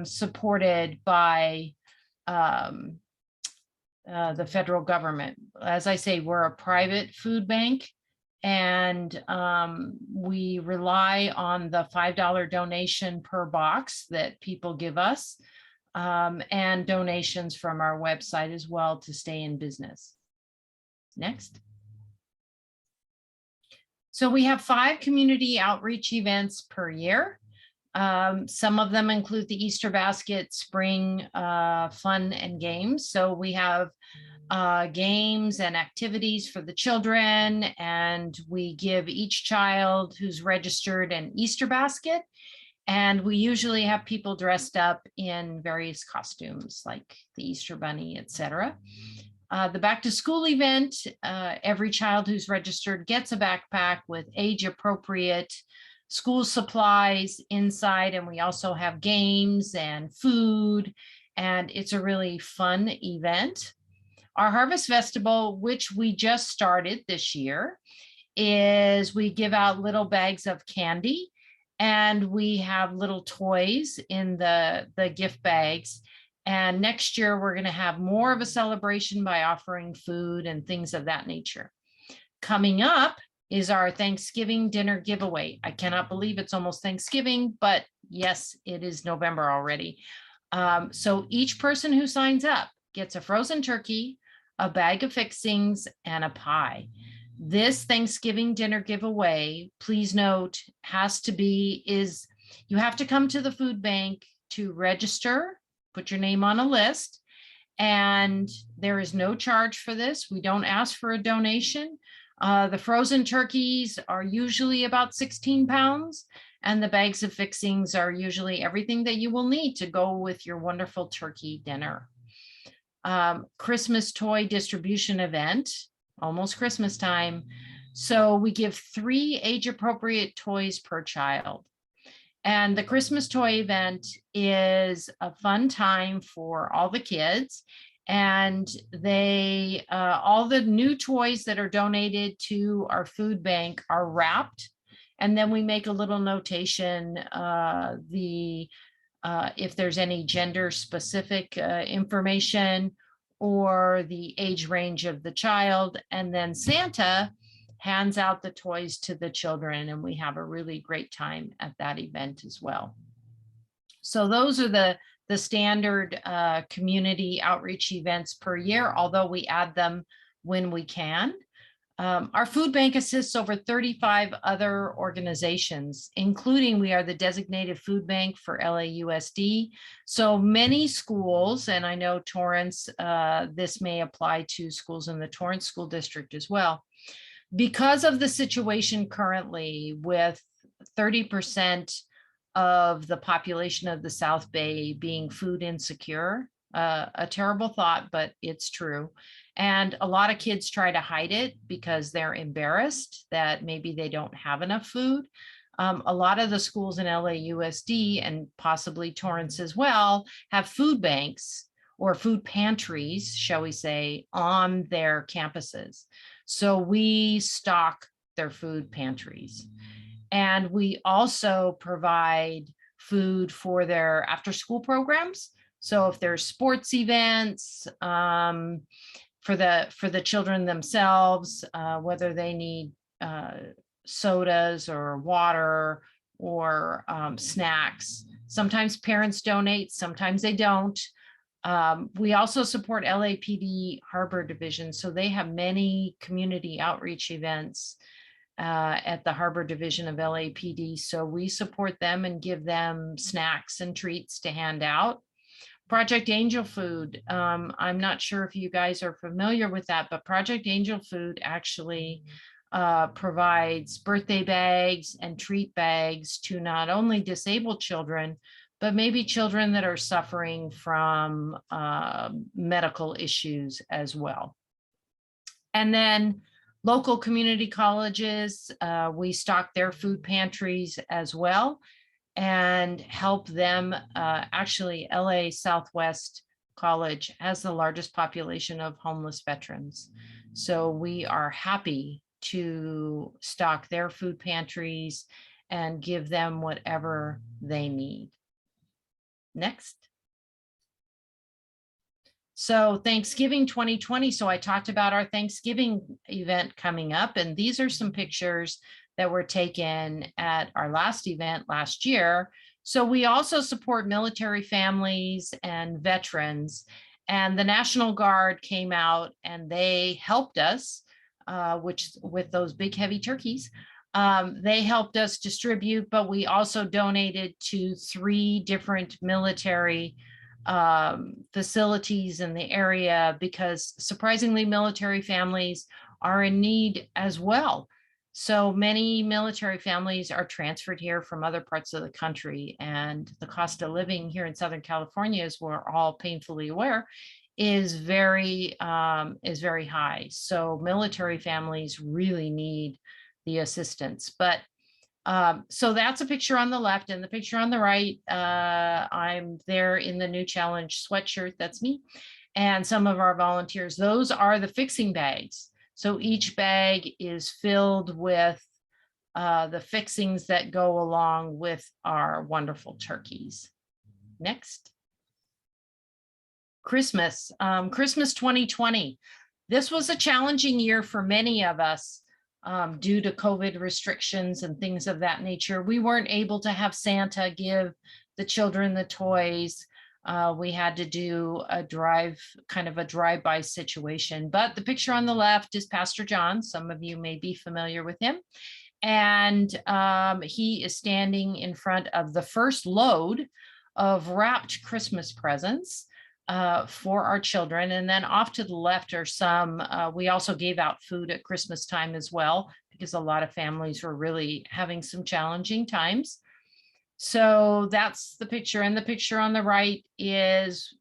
Speaker 6: supported by the federal government. As I say, we're a private food bank, and we rely on the $5 donation per box that people give us, and donations from our website as well to stay in business. Next. So we have 5 community outreach events per year. Some of them include the Easter basket, spring fun and games. So we have games and activities for the children, and we give each child who's registered an Easter basket. And we usually have people dressed up in various costumes like the Easter Bunny, etc. The back to school event, every child who's registered gets a backpack with age appropriate school supplies inside, and we also have games and food, and it's a really fun event. Our Harvest Festival, which we just started this year, is we give out little bags of candy, and we have little toys in the gift bags. And next year, we're going to have more of a celebration by offering food and things of that nature. Coming up is our Thanksgiving dinner giveaway. I cannot believe it's almost Thanksgiving, but yes, it is November already. So each person who signs up gets a frozen turkey, a bag of fixings, and a pie. This Thanksgiving dinner giveaway, please note, you have to come to the food bank to register, put your name on a list, and there is no charge for this. We don't ask for a donation. The frozen turkeys are usually about 16 pounds, and the bags of fixings are usually everything that you will need to go with your wonderful turkey dinner. Christmas toy distribution event, almost Christmas time. So we give 3 age-appropriate toys per child. And the Christmas toy event is a fun time for all the kids. And they, all the new toys that are donated to our food bank are wrapped. And then we make a little notation, if there's any gender specific information or the age range of the child. And then Santa hands out the toys to the children, and we have a really great time at that event as well. So those are the standard community outreach events per year, although we add them when we can. Our food bank assists over 35 other organizations, including we are the designated food bank for LAUSD. So many schools, and I know Torrance, this may apply to schools in the Torrance School District as well. Because of the situation currently with 30% of the population of the South Bay being food insecure, a terrible thought, but it's true. And a lot of kids try to hide it because they're embarrassed that maybe they don't have enough food. A lot of the schools in LAUSD and possibly Torrance as well have food banks or food pantries, shall we say, on their campuses. So we stock their food pantries. And we also provide food for their after-school programs. So if there's sports events for the children themselves, whether they need sodas or water or snacks. Sometimes parents donate, sometimes they don't. We also support LAPD Harbor Division, so they have many community outreach events at the Harbor Division of LAPD. So we support them and give them snacks and treats to hand out. Project Angel Food. I'm not sure if you guys are familiar with that, but Project Angel Food actually provides birthday bags and treat bags to not only disabled children, but maybe children that are suffering from medical issues as well. And then local community colleges, we stock their food pantries as well and help them. Actually, LA Southwest College has the largest population of homeless veterans. So we are happy to stock their food pantries and give them whatever they need. Next. So Thanksgiving 2020. So I talked about our Thanksgiving event coming up, and these are some pictures that were taken at our last event last year. So we also support military families and veterans, and the National Guard came out and they helped us, which with those big heavy turkeys, they helped us distribute, but we also donated to 3 different military facilities in the area, because surprisingly military families are in need as well. So many military families are transferred here from other parts of the country, and the cost of living here in Southern California, as we're all painfully aware, is very high. So military families really need the assistance. But so that's a picture on the left, and the picture on the right, I'm there in the New Challenge sweatshirt, that's me, and some of our volunteers. Those are the fixing bags. So each bag is filled with the fixings that go along with our wonderful turkeys. Next. Christmas, Christmas 2020. This was a challenging year for many of us due to COVID restrictions and things of that nature. We weren't able to have Santa give the children the toys. We had to do a drive-by situation. But the picture on the left is Pastor John. Some of you may be familiar with him. And he is standing in front of the first load of wrapped Christmas presents for our children. And then off to the left are some, we also gave out food at Christmas time as well, because a lot of families were really having some challenging times. So that's the picture. And the picture on the right is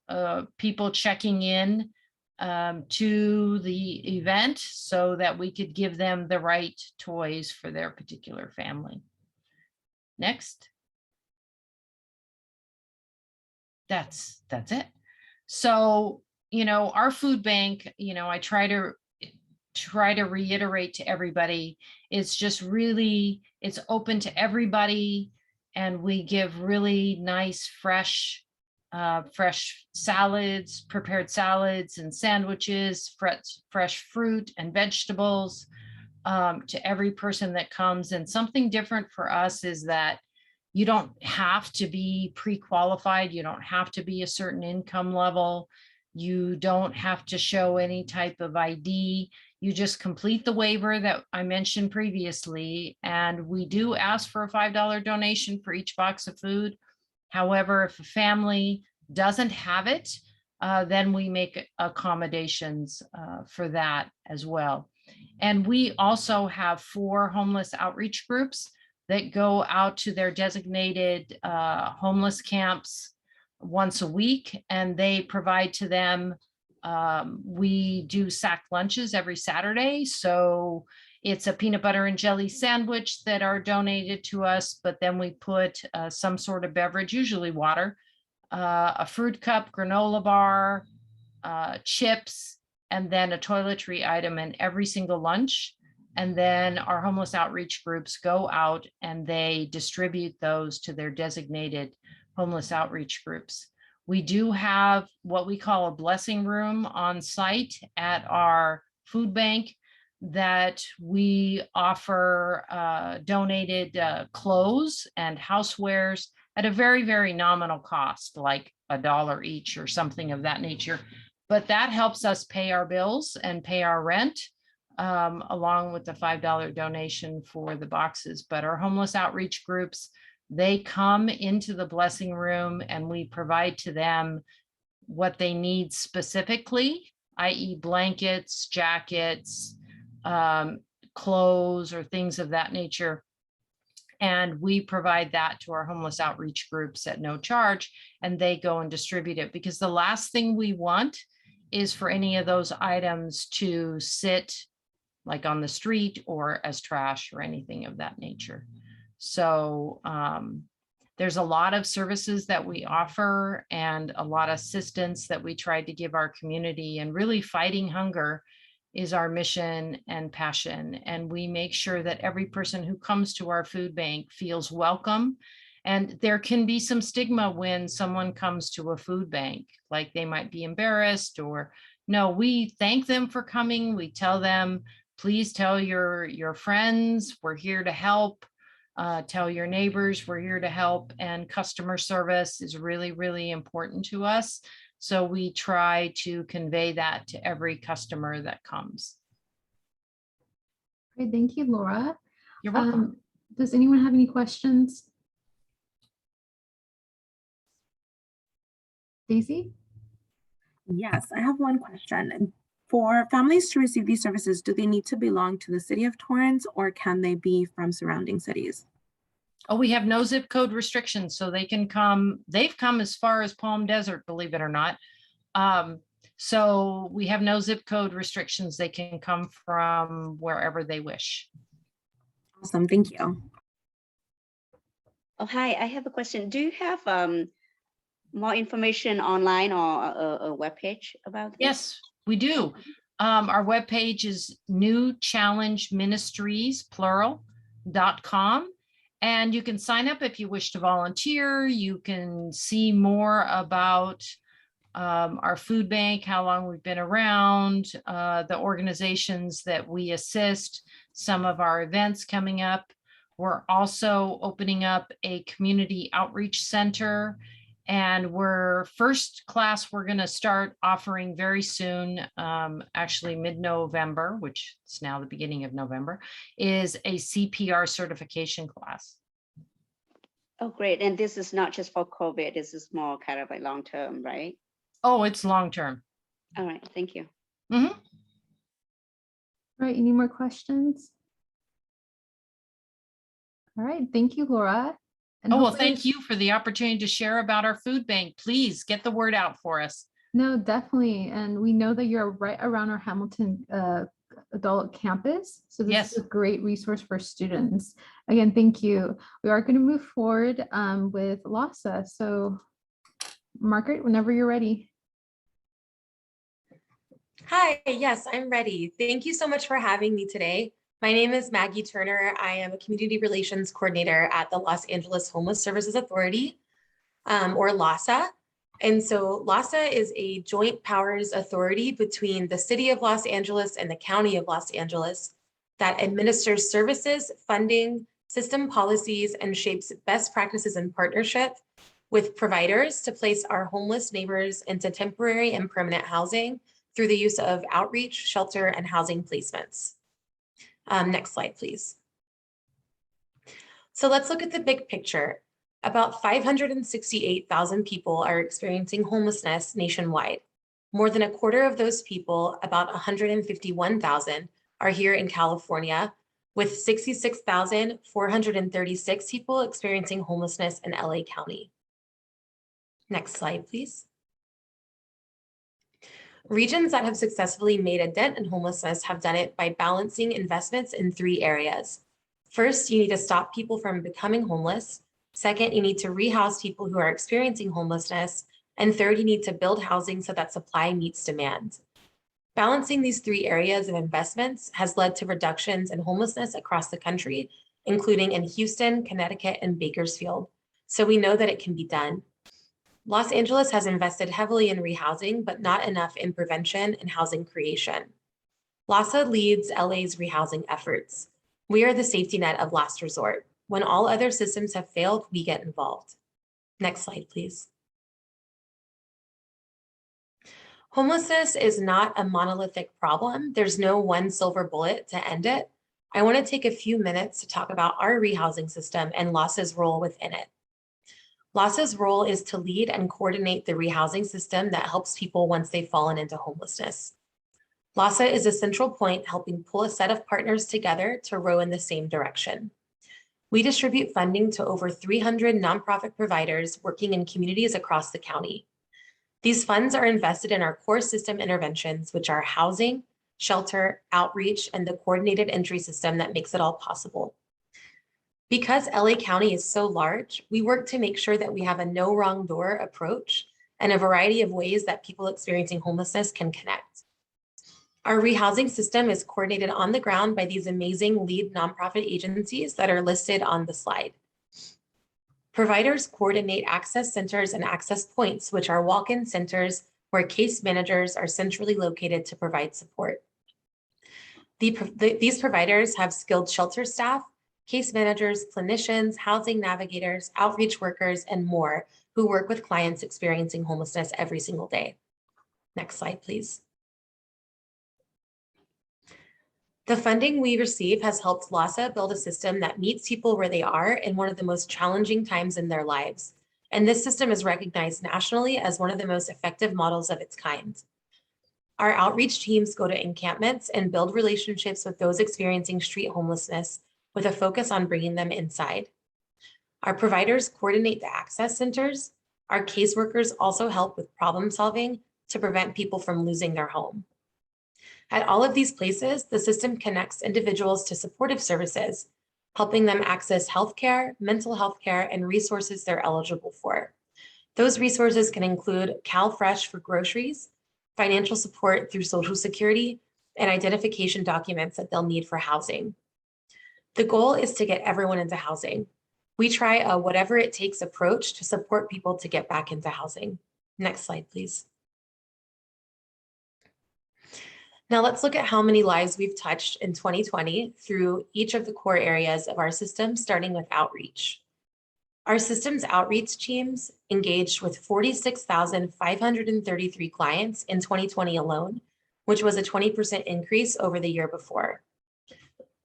Speaker 6: people checking in to the event so that we could give them the right toys for their particular family. Next. That's it. So, you know, our food bank, you know, I try to reiterate to everybody, it's just really, it's open to everybody. And we give really nice, fresh salads, prepared salads and sandwiches, fresh fruit and vegetables to every person that comes. And something different for us is that you don't have to be pre-qualified. You don't have to be a certain income level. You don't have to show any type of ID. You just complete the waiver that I mentioned previously, and we do ask for a $5 donation for each box of food. However, if a family doesn't have it, then we make accommodations for that as well. And we also have 4 homeless outreach groups that go out to their designated homeless camps once a week, and they provide to them. We do sack lunches every Saturday. So it's a peanut butter and jelly sandwich that are donated to us, but then we put some sort of beverage, usually water, a fruit cup, granola bar, chips, and then a toiletry item in every single lunch. And then our homeless outreach groups go out and they distribute those to their designated homeless outreach groups. We do have what we call a blessing room on site at our food bank that we offer donated clothes and housewares at a very, very nominal cost, like $1 each or something of that nature. But that helps us pay our bills and pay our rent along with the $5 donation for the boxes. But our homeless outreach groups, they come into the blessing room and we provide to them what they need specifically, i.e. blankets, jackets, clothes, or things of that nature. And we provide that to our homeless outreach groups at no charge, and they go and distribute it, because the last thing we want is for any of those items to sit like on the street or as trash or anything of that nature. So there's a lot of services that we offer and a lot of assistance that we try to give our community, and really fighting hunger is our mission and passion. And we make sure that every person who comes to our food bank feels welcome. And there can be some stigma when someone comes to a food bank, like they might be embarrassed, or no, we thank them for coming. We tell them, please tell your friends, we're here to help. Tell your neighbors, we're here to help. And customer service is really, really important to us. So we try to convey that to every customer that comes.
Speaker 1: Great, thank you, Laura.
Speaker 6: You're welcome.
Speaker 1: Does anyone have any questions? Daisy?
Speaker 5: Yes, I have one question. For families to receive these services, do they need to belong to the city of Torrance, or can they be from surrounding cities?
Speaker 6: Oh, we have no zip code restrictions, so they can come. They've come as far as Palm Desert, believe it or not. So we have no zip code restrictions. They can come from wherever they wish.
Speaker 5: Awesome, thank you.
Speaker 4: Oh, hi, I have a question. Do you have more information online or a webpage about this?
Speaker 6: Yes, we do. Our webpage is newchallengeministries.com. And you can sign up if you wish to volunteer. You can see more about our food bank, how long we've been around, the organizations that we assist, some of our events coming up. We're also opening up a community outreach center, and we're going to start offering very soon, actually mid-November, which is now the beginning of November, is a CPR certification class.
Speaker 4: Oh, great. And this is not just for COVID, this is more kind of like long-term, right?
Speaker 6: Oh, it's long-term.
Speaker 4: All right, thank you.
Speaker 6: Mm-hmm.
Speaker 1: All right, any more questions? All right, thank you, Laura. And
Speaker 6: Oh, well,
Speaker 1: hopefully-
Speaker 6: thank you for the opportunity to share about our food bank. Please get the word out for us.
Speaker 1: No, definitely. And we know that you're right around our Hamilton adult campus. So this
Speaker 6: Yes.
Speaker 1: is a great resource for students. Again, thank you. We are going to move forward with LAHSA. So Margaret, whenever you're ready.
Speaker 7: Hi, yes, I'm ready. Thank you so much for having me today. My name is Maggie Turner. I am a community relations coordinator at the Los Angeles Homeless Services Authority, or LAHSA. And so LAHSA is a joint powers authority between the city of Los Angeles and the county of Los Angeles that administers services, funding, system policies, and shapes best practices and partnership with providers to place our homeless neighbors into temporary and permanent housing through the use of outreach, shelter, and housing placements. Next slide, please. So let's look at the big picture. About 568,000 people are experiencing homelessness nationwide. More than a quarter of those people, about 151,000, are here in California, with 66,436 people experiencing homelessness in LA County. Next slide, please. Regions that have successfully made a dent in homelessness have done it by balancing investments in 3 areas. First, you need to stop people from becoming homeless. Second, you need to rehouse people who are experiencing homelessness. And third, you need to build housing so that supply meets demand. Balancing these 3 areas of investments has led to reductions in homelessness across the country, including in Houston, Connecticut, and Bakersfield. So we know that it can be done. Los Angeles has invested heavily in rehousing, but not enough in prevention and housing creation. LAHSA leads LA's rehousing efforts. We are the safety net of last resort. When all other systems have failed, we get involved. Next slide, please. Homelessness is not a monolithic problem. There's no one silver bullet to end it. I want to take a few minutes to talk about our rehousing system and LAHSA's role within it. LAHSA's role is to lead and coordinate the rehousing system that helps people once they've fallen into homelessness. LAHSA is a central point helping pull a set of partners together to row in the same direction. We distribute funding to over 300 nonprofit providers working in communities across the county. These funds are invested in our core system interventions, which are housing, shelter, outreach, and the coordinated entry system that makes it all possible. Because LA County is so large, we work to make sure that we have a no wrong door approach and a variety of ways that people experiencing homelessness can connect. Our rehousing system is coordinated on the ground by these amazing lead nonprofit agencies that are listed on the slide. Providers coordinate access centers and access points, which are walk-in centers where case managers are centrally located to provide support. These providers have skilled shelter staff, case managers, clinicians, housing navigators, outreach workers, and more who work with clients experiencing homelessness every single day. Next slide, please. The funding we receive has helped LAHSA build a system that meets people where they are in one of the most challenging times in their lives. And this system is recognized nationally as one of the most effective models of its kind. Our outreach teams go to encampments and build relationships with those experiencing street homelessness with a focus on bringing them inside. Our providers coordinate the access centers. Our caseworkers also help with problem solving to prevent people from losing their home. At all of these places, the system connects individuals to supportive services, helping them access healthcare, mental health care, and resources they're eligible for. Those resources can include CalFresh for groceries, financial support through Social Security, and identification documents that they'll need for housing. The goal is to get everyone into housing. We try a whatever it takes approach to support people to get back into housing. Next slide, please. Now let's look at how many lives we've touched in 2020 through each of the core areas of our system, starting with outreach. Our system's outreach teams engaged with 46,533 clients in 2020 alone, which was a 20% increase over the year before.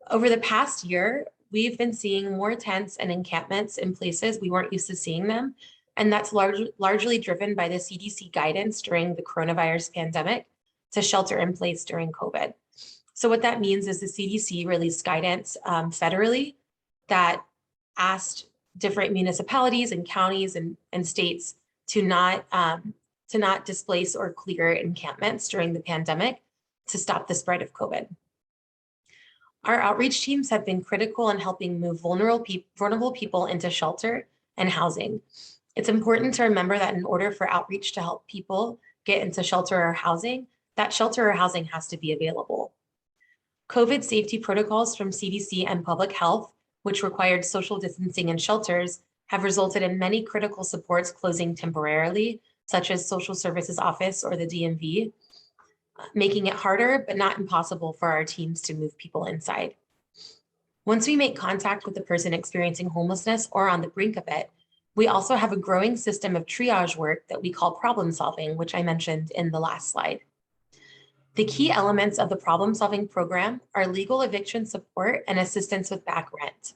Speaker 7: Over the past year, we've been seeing more tents and encampments in places we weren't used to seeing them, and that's largely driven by the CDC guidance during the coronavirus pandemic to shelter in place during COVID. So what that means is the CDC released guidance federally that asked different municipalities and counties and states to not displace or clear encampments during the pandemic to stop the spread of COVID. Our outreach teams have been critical in helping move vulnerable people into shelter and housing. It's important to remember that in order for outreach to help people get into shelter or housing, that shelter or housing has to be available. COVID safety protocols from CDC and public health, which required social distancing in shelters, have resulted in many critical supports closing temporarily, such as social services office or the DMV, making it harder but not impossible for our teams to move people inside. Once we make contact with the person experiencing homelessness or on the brink of it, we also have a growing system of triage work that we call problem solving, which I mentioned in the last slide. The key elements of the problem-solving program are legal eviction support and assistance with back rent.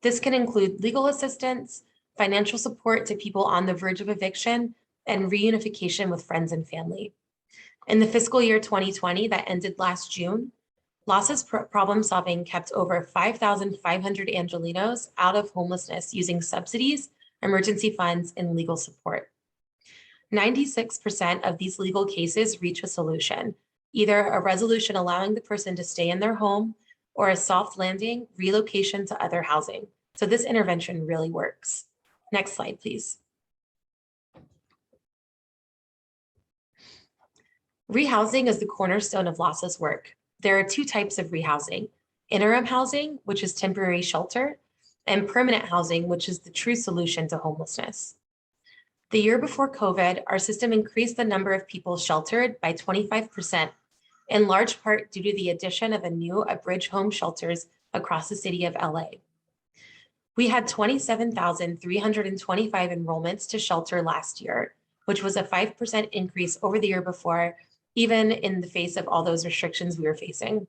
Speaker 7: This can include legal assistance, financial support to people on the verge of eviction, and reunification with friends and family. In the fiscal year 2020 that ended last June, LAHSA's problem-solving kept over 5,500 Angelenos out of homelessness using subsidies, emergency funds, and legal support. 96% of these legal cases reach a solution, either a resolution allowing the person to stay in their home or a soft landing, relocation to other housing. So this intervention really works. Next slide, please. Rehousing is the cornerstone of LAHSA's work. There are two types of rehousing: interim housing, which is temporary shelter, and permanent housing, which is the true solution to homelessness. The year before COVID, our system increased the number of people sheltered by 25%, in large part due to the addition of a new Abridge Home shelters across the city of LA. We had 27,325 enrollments to shelter last year, which was a 5% increase over the year before, even in the face of all those restrictions we were facing.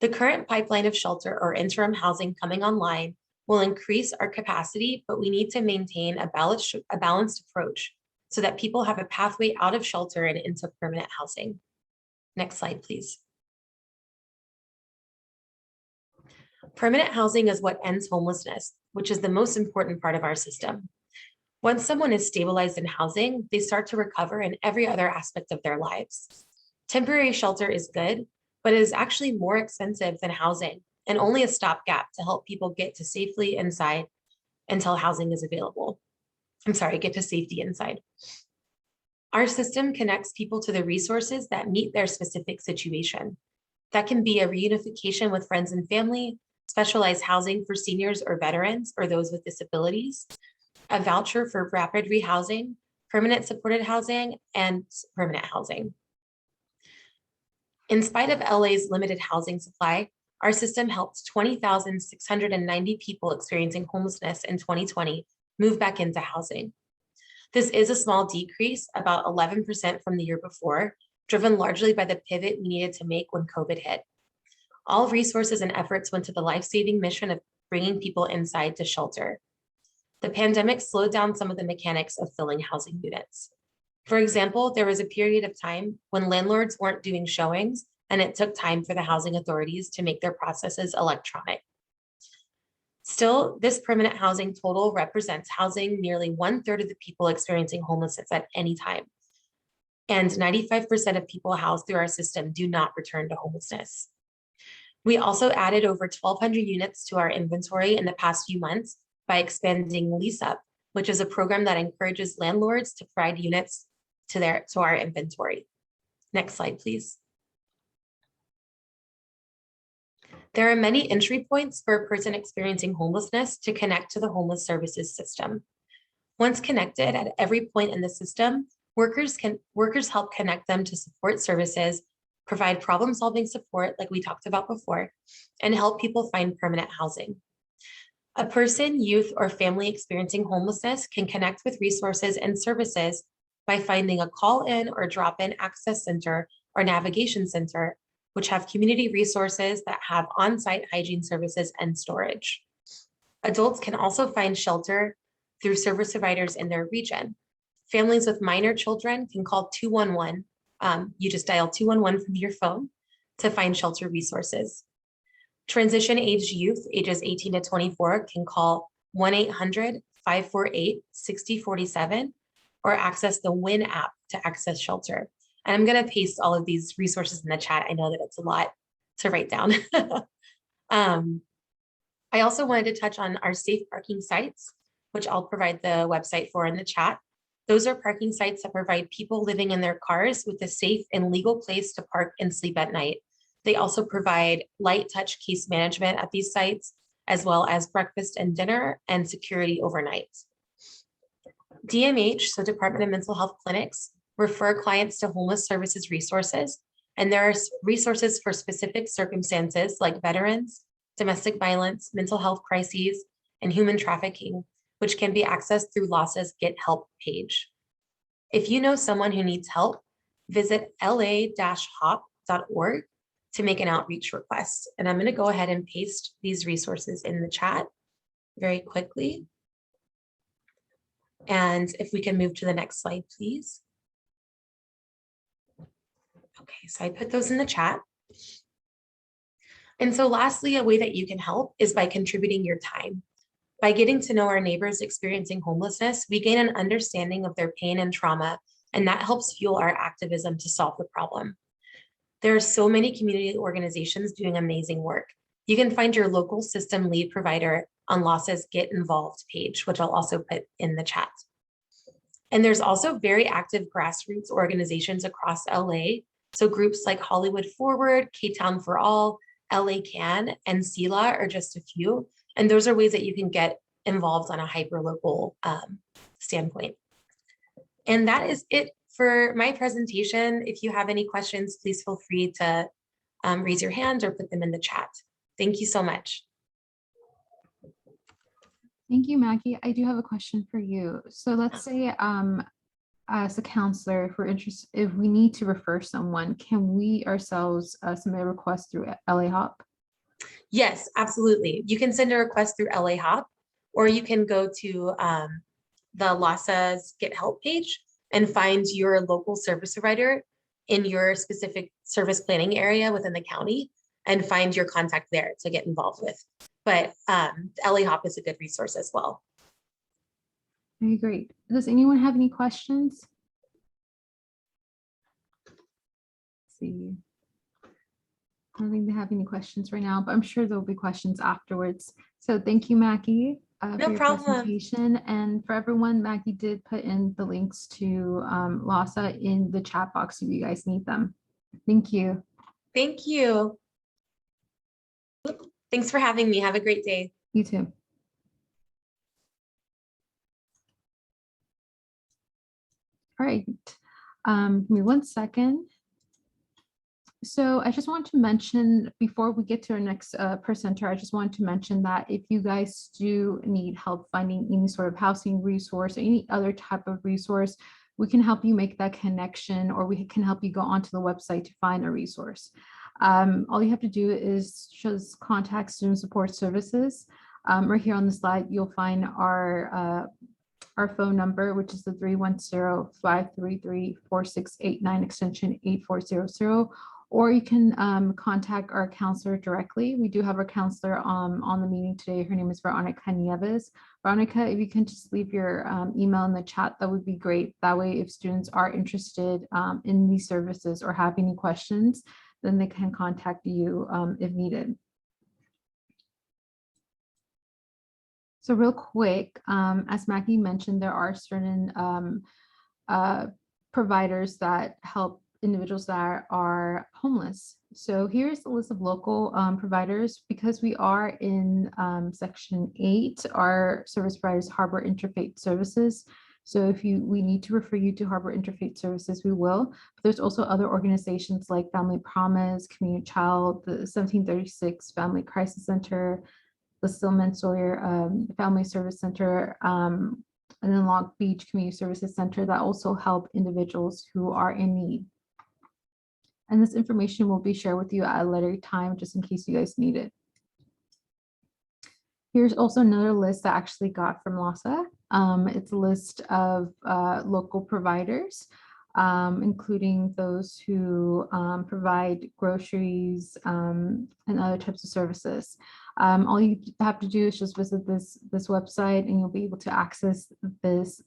Speaker 7: The current pipeline of shelter or interim housing coming online will increase our capacity, but we need to maintain a balanced approach so that people have a pathway out of shelter and into permanent housing. Next slide, please. Permanent housing is what ends homelessness, which is the most important part of our system. Once someone is stabilized in housing, they start to recover in every other aspect of their lives. Temporary shelter is good, but it is actually more expensive than housing and only a stopgap to help people get to safely inside until housing is available. Get to safety inside. Our system connects people to the resources that meet their specific situation. That can be a reunification with friends and family, specialized housing for seniors or veterans or those with disabilities, a voucher for rapid rehousing, permanent supported housing, and permanent housing. In spite of LA's limited housing supply, our system helped 20,690 people experiencing homelessness in 2020 move back into housing. This is a small decrease, about 11% from the year before, driven largely by the pivot we needed to make when COVID hit. All resources and efforts went to the life-saving mission of bringing people inside to shelter. The pandemic slowed down some of the mechanics of filling housing units. For example, there was a period of time when landlords weren't doing showings, and it took time for the housing authorities to make their processes electronic. Still, this permanent housing total represents housing nearly 1/3 of the people experiencing homelessness at any time. And 95% of people housed through our system do not return to homelessness. We also added over 1,200 units to our inventory in the past few months by expanding Lease Up, which is a program that encourages landlords to provide units to our inventory. Next slide, please. There are many entry points for a person experiencing homelessness to connect to the homeless services system. Once connected at every point in the system, workers help connect them to support services, provide problem-solving support like we talked about before, and help people find permanent housing. A person, youth, or family experiencing homelessness can connect with resources and services by finding a call-in or drop-in access center or navigation center, which have community resources that have on-site hygiene services and storage. Adults can also find shelter through service providers in their region. Families with minor children can call 211. You just dial 211 from your phone to find shelter resources. Transition-aged youth, ages 18 to 24, can call 1-800-548-6047 or access the WIN app to access shelter. And I'm going to paste all of these resources in the chat. I know that it's a lot to write down. I also wanted to touch on our safe parking sites, which I'll provide the website for in the chat. Those are parking sites that provide people living in their cars with a safe and legal place to park and sleep at night. They also provide light touch case management at these sites, as well as breakfast and dinner and security overnight. DMH, so Department of Mental Health Clinics, refer clients to homeless services resources, and there are resources for specific circumstances like veterans, domestic violence, mental health crises, and human trafficking, which can be accessed through LAHSA's Get Help page. If you know someone who needs help, visit la-hop.org to make an outreach request. And I'm going to go ahead and paste these resources in the chat very quickly. And if we can move to the next slide, please. Okay, so I put those in the chat. And so lastly, a way that you can help is by contributing your time. By getting to know our neighbors experiencing homelessness, we gain an understanding of their pain and trauma, and that helps fuel our activism to solve the problem. There are so many community organizations doing amazing work. You can find your local system lead provider on LAHSA's Get Involved page, which I'll also put in the chat. And there's also very active grassroots organizations across LA. So groups like Hollywood Forward, K-Town for All, LA Can, and SELA are just a few. And those are ways that you can get involved on a hyper-local standpoint. And that is it for my presentation. If you have any questions, please feel free to raise your hand or put them in the chat. Thank you so much.
Speaker 1: Thank you, Maggie. I do have a question for you. So let's say as a counselor, if we're interested, if we need to refer someone, can we ourselves submit a request through LA Hop?
Speaker 7: Yes, absolutely. You can send a request through LA Hop, or you can go to the LAHSA's Get Help page and find your local service provider in your specific service planning area within the county and find your contact there to get involved with. But LA Hop is a good resource as well.
Speaker 1: Very great. Does anyone have any questions? Let's see. I don't think they have any questions right now, but I'm sure there'll be questions afterwards. So thank you, Mackie, for
Speaker 7: No
Speaker 1: your
Speaker 7: problem.
Speaker 1: presentation. And for everyone, Mackie did put in the links to LAHSA in the chat box if you guys need them. Thank you.
Speaker 7: Thank you. Thanks for having me. Have a great day.
Speaker 1: You too. All right. Give me 1 second. So I just want to mention before we get to our next presenter, I just want to mention that if you guys do need help finding any sort of housing resource or any other type of resource, we can help you make that connection, or we can help you go onto the website to find a resource. All you have to do is just contact Student Support Services. Right here on the slide, you'll find our phone number, which is the 310-533-4689 extension 8400. Or you can contact our counselor directly. We do have our counselor on the meeting today. Her name is Veronica Nieves. Veronica, if you can just leave your email in the chat, that would be great. That way, if students are interested in these services or have any questions, then they can contact you if needed. So real quick, as Mackie mentioned, there are certain providers that help individuals that are homeless. So here's the list of local providers. Because we are in Section 8, our service providers Harbor Interfaith Services. So if we need to refer you to Harbor Interfaith Services, we will. But there's also other organizations like Family Promise, Community Child, the 1736 Family Crisis Center, the Stillman Sawyer Family Service Center, and then Long Beach Community Services Center that also help individuals who are in need. And this information will be shared with you at a later time, just in case you guys need it. Here's also another list that I actually got from LAHSA. It's a list of local providers, including those who provide groceries and other types of services. All you have to do is just visit this website, and you'll be able to access this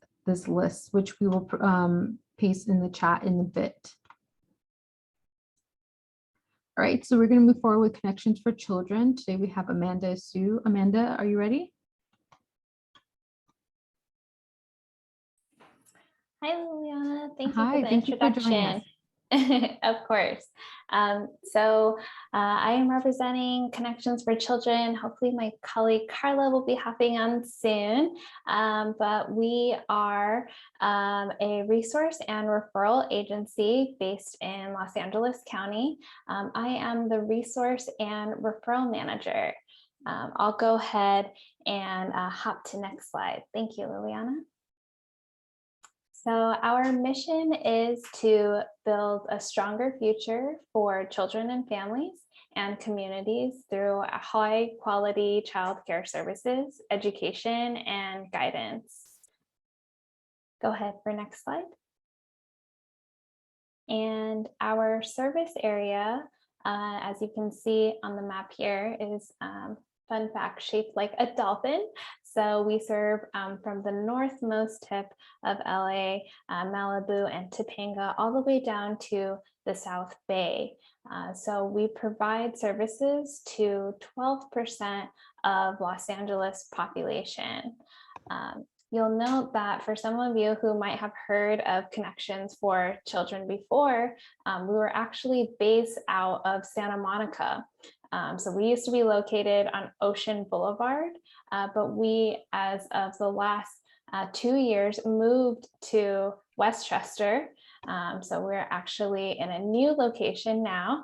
Speaker 1: list, which we will paste in the chat in a bit. All right, so we're going to move forward with Connections for Children. Today we have Amanda Sue. Amanda, are you ready?
Speaker 8: Hi, Liliana. Thank you
Speaker 1: Hi,
Speaker 8: for the
Speaker 1: thank you for joining us.
Speaker 8: introduction. Of course. I am representing Connections for Children. Hopefully my colleague Carla will be hopping on soon. But we are a resource and referral agency based in Los Angeles County. I am the resource and referral manager. I'll go ahead and hop to next slide. Thank you, Liliana. So our mission is to build a stronger future for children and families and communities through high quality childcare services, education, and guidance. Go ahead for next slide. And our service area, as you can see on the map here, is fun fact, shaped like a dolphin. So we serve from the northmost tip of LA, Malibu, and Topanga, all the way down to the South Bay. So we provide services to 12% of Los Angeles population. You'll note that for some of you who might have heard of Connections for Children before, we were actually based out of Santa Monica. So we used to be located on Ocean Boulevard, but we, as of the last 2 years, moved to Westchester. So we're actually in a new location now,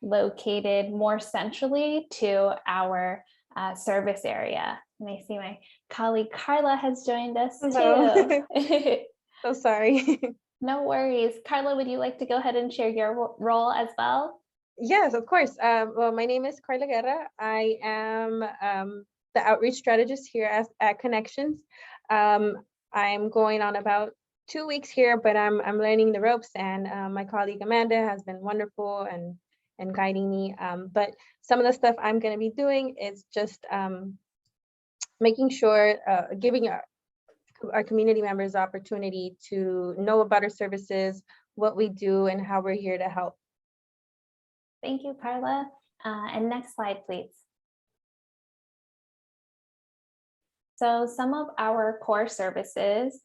Speaker 8: located more centrally to our service area. And I see my colleague Carla has joined us too.
Speaker 9: So sorry.
Speaker 8: No worries. Carla, would you like to go ahead and share your role as well?
Speaker 9: Yes, of course. Well, my name is Carla Guerra. I am the outreach strategist here at Connections. I'm going on about 2 weeks here, but I'm learning the ropes, and my colleague Amanda has been wonderful and guiding me. But some of the stuff I'm going to be doing is just making sure, giving our community members the opportunity to know about our services, what we do, and how we're here to help.
Speaker 8: Thank you, Carla. And next slide, please. So some of our core services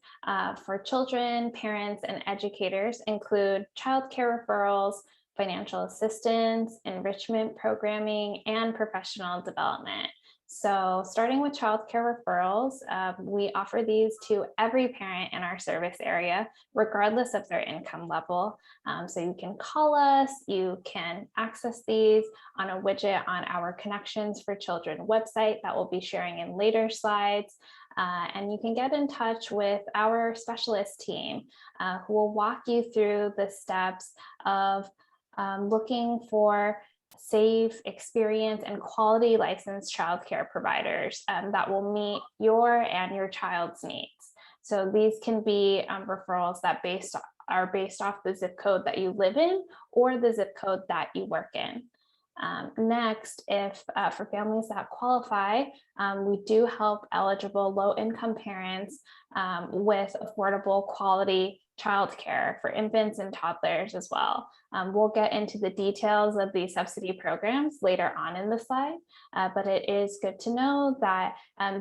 Speaker 8: for children, parents, and educators include childcare referrals, financial assistance, enrichment programming, and professional development. So starting with childcare referrals, we offer these to every parent in our service area, regardless of their income level. So you can call us, you can access these on a widget on our Connections for Children website that we'll be sharing in later slides. And you can get in touch with our specialist team who will walk you through the steps of looking for safe, experienced, and quality licensed childcare providers that will meet your and your child's needs. So these can be referrals that are based off the zip code that you live in or the zip code that you work in. Next, if for families that qualify, we do help eligible low-income parents with affordable quality childcare for infants and toddlers as well. We'll get into the details of these subsidy programs later on in the slide, but it is good to know that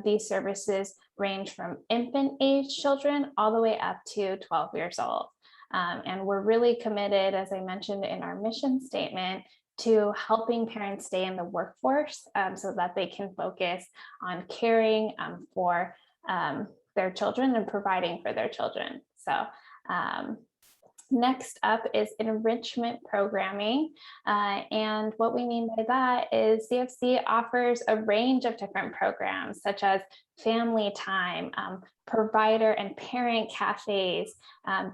Speaker 8: these services range from infant age children all the way up to 12 years old. And we're really committed, as I mentioned in our mission statement, to helping parents stay in the workforce so that they can focus on caring for their children and providing for their children. So next up is enrichment programming. And what we mean by that is CFC offers a range of different programs such as family time, provider and parent cafes.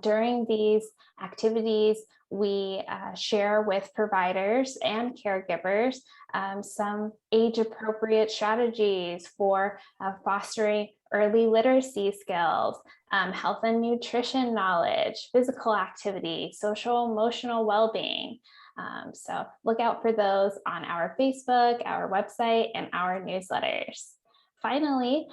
Speaker 8: During these activities, we share with providers and caregivers some age-appropriate strategies for fostering early literacy skills, health and nutrition knowledge, physical activity, social emotional well-being. So look out for those on our Facebook, our website, and our newsletters. Finally,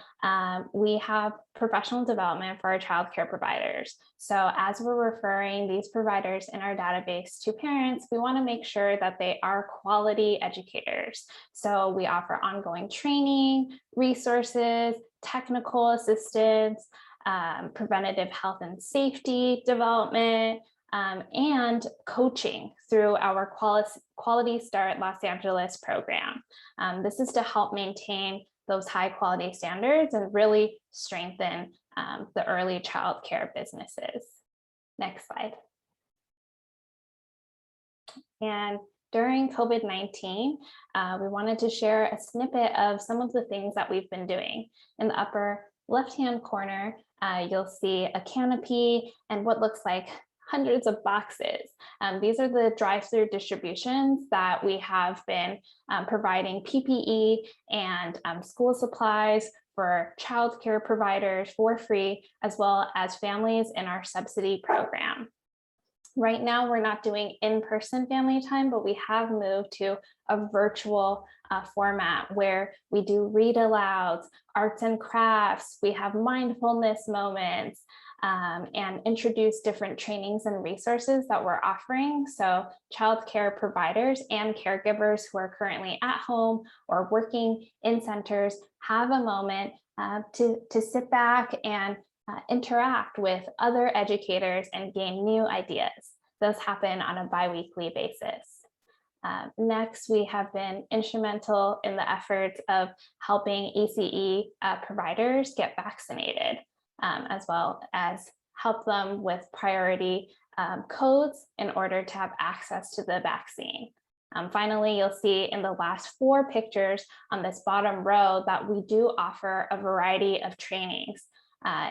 Speaker 8: we have professional development for our childcare providers. So as we're referring these providers in our database to parents, we want to make sure that they are quality educators. So we offer ongoing training, resources, technical assistance, preventative health and safety development, and coaching through our Quality Start Los Angeles program. This is to help maintain those high quality standards and really strengthen the early childcare businesses. Next slide. And during COVID-19, we wanted to share a snippet of some of the things that we've been doing. In the upper left-hand corner, you'll see a canopy and what looks like hundreds of boxes. These are the drive-through distributions that we have been providing PPE and school supplies for childcare providers for free, as well as families in our subsidy program. Right now, we're not doing in-person family time, but we have moved to a virtual format where we do read alouds, arts and crafts, we have mindfulness moments, and introduce different trainings and resources that we're offering. So childcare providers and caregivers who are currently at home or working in centers have a moment to sit back and interact with other educators and gain new ideas. Those happen on a bi-weekly basis. Next, we have been instrumental in the efforts of helping ACE providers get vaccinated, as well as help them with priority codes in order to have access to the vaccine. Finally, you'll see in the last 4 pictures on this bottom row that we do offer a variety of trainings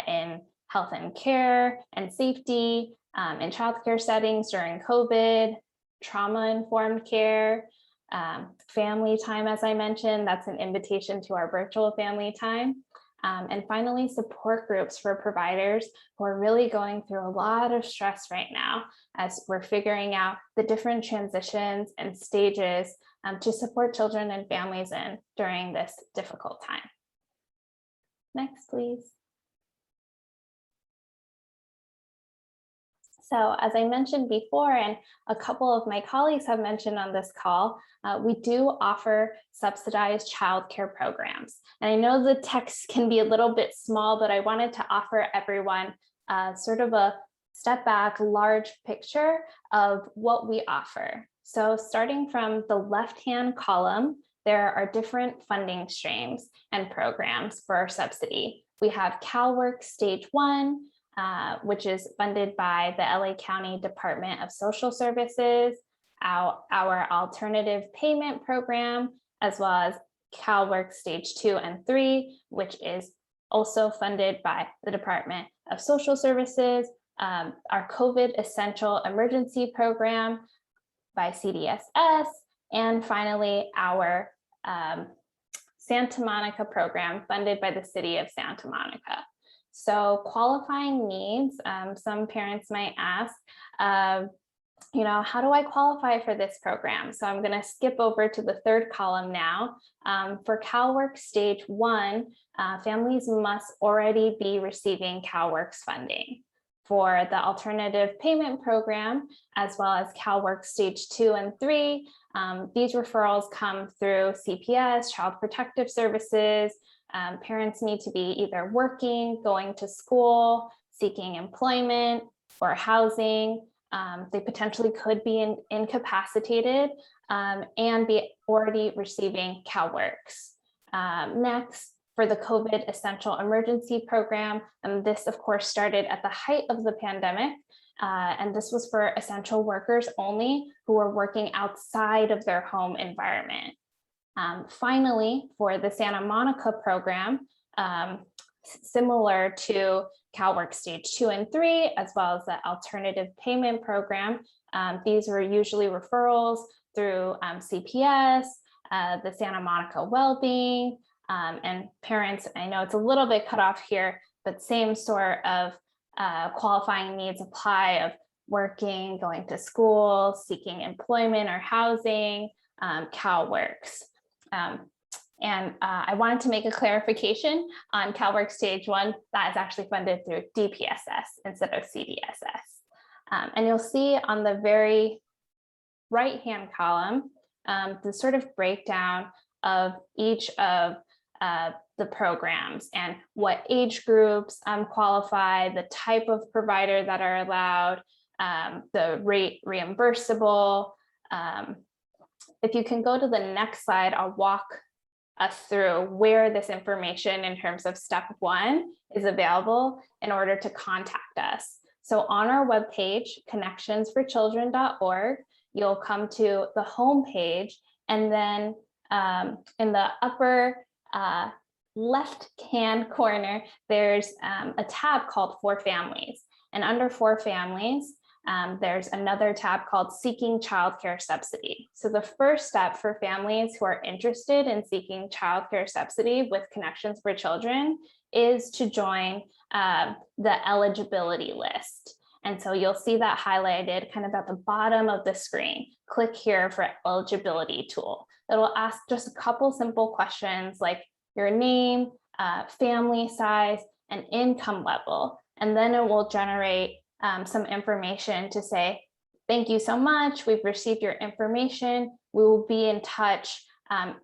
Speaker 8: in health and care and safety in childcare settings during COVID, trauma-informed care, family time, as I mentioned, that's an invitation to our virtual family time. And finally, support groups for providers who are really going through a lot of stress right now as we're figuring out the different transitions and stages to support children and families in during this difficult time. Next, please. So as I mentioned before, and a couple of my colleagues have mentioned on this call, we do offer subsidized childcare programs. And I know the text can be a little bit small, but I wanted to offer everyone sort of a step back, large picture of what we offer. So starting from the left-hand column, there are different funding streams and programs for our subsidy. We have CalWORK Stage 1, which is funded by the LA County Department of Social Services, our alternative payment program, as well as CalWORK Stage 2 and 3, which is also funded by the Department of Social Services, our COVID Essential Emergency Program by CDSS, and finally our Santa Monica program funded by the City of Santa Monica. So qualifying needs, some parents might ask, you know, how do I qualify for this program? So I'm going to skip over to the third column now. For CalWORK Stage 1, families must already be receiving CalWORKs funding. For the alternative payment program, as well as CalWORK Stage 2 and 3, these referrals come through CPS, Child Protective Services. Parents need to be either working, going to school, seeking employment or housing. They potentially could be incapacitated and be already receiving CalWORKs. Next, for the COVID Essential Emergency Program, this of course started at the height of the pandemic, and this was for essential workers only who were working outside of their home environment. Finally, for the Santa Monica program, similar to CalWORK Stage 2 and 3, as well as the alternative payment program, these were usually referrals through CPS, the Santa Monica Wellbeing, and parents. I know it's a little bit cut off here, but same sort of qualifying needs apply of working, going to school, seeking employment or housing, CalWORKs. And I wanted to make a clarification on CalWORK Stage 1 that is actually funded through DPSS instead of CDSS. And you'll see on the very right-hand column, the sort of breakdown of each of the programs and what age groups qualify, the type of provider that are allowed, the rate reimbursable. If you can go to the next slide, I'll walk us through where this information in terms of step 1 is available in order to contact us. So on our webpage, connectionsforchildren.org, you'll come to the home page, and then in the upper left-hand corner, there's a tab called For Families. And under For Families, there's another tab called Seeking Childcare Subsidy. So the first step for families who are interested in seeking childcare subsidy with Connections for Children is to join the eligibility list. And so you'll see that highlighted kind of at the bottom of the screen. Click here for eligibility tool. It'll ask just a couple simple questions like your name, family size, and income level. And then it will generate some information to say, thank you so much, we've received your information. We will be in touch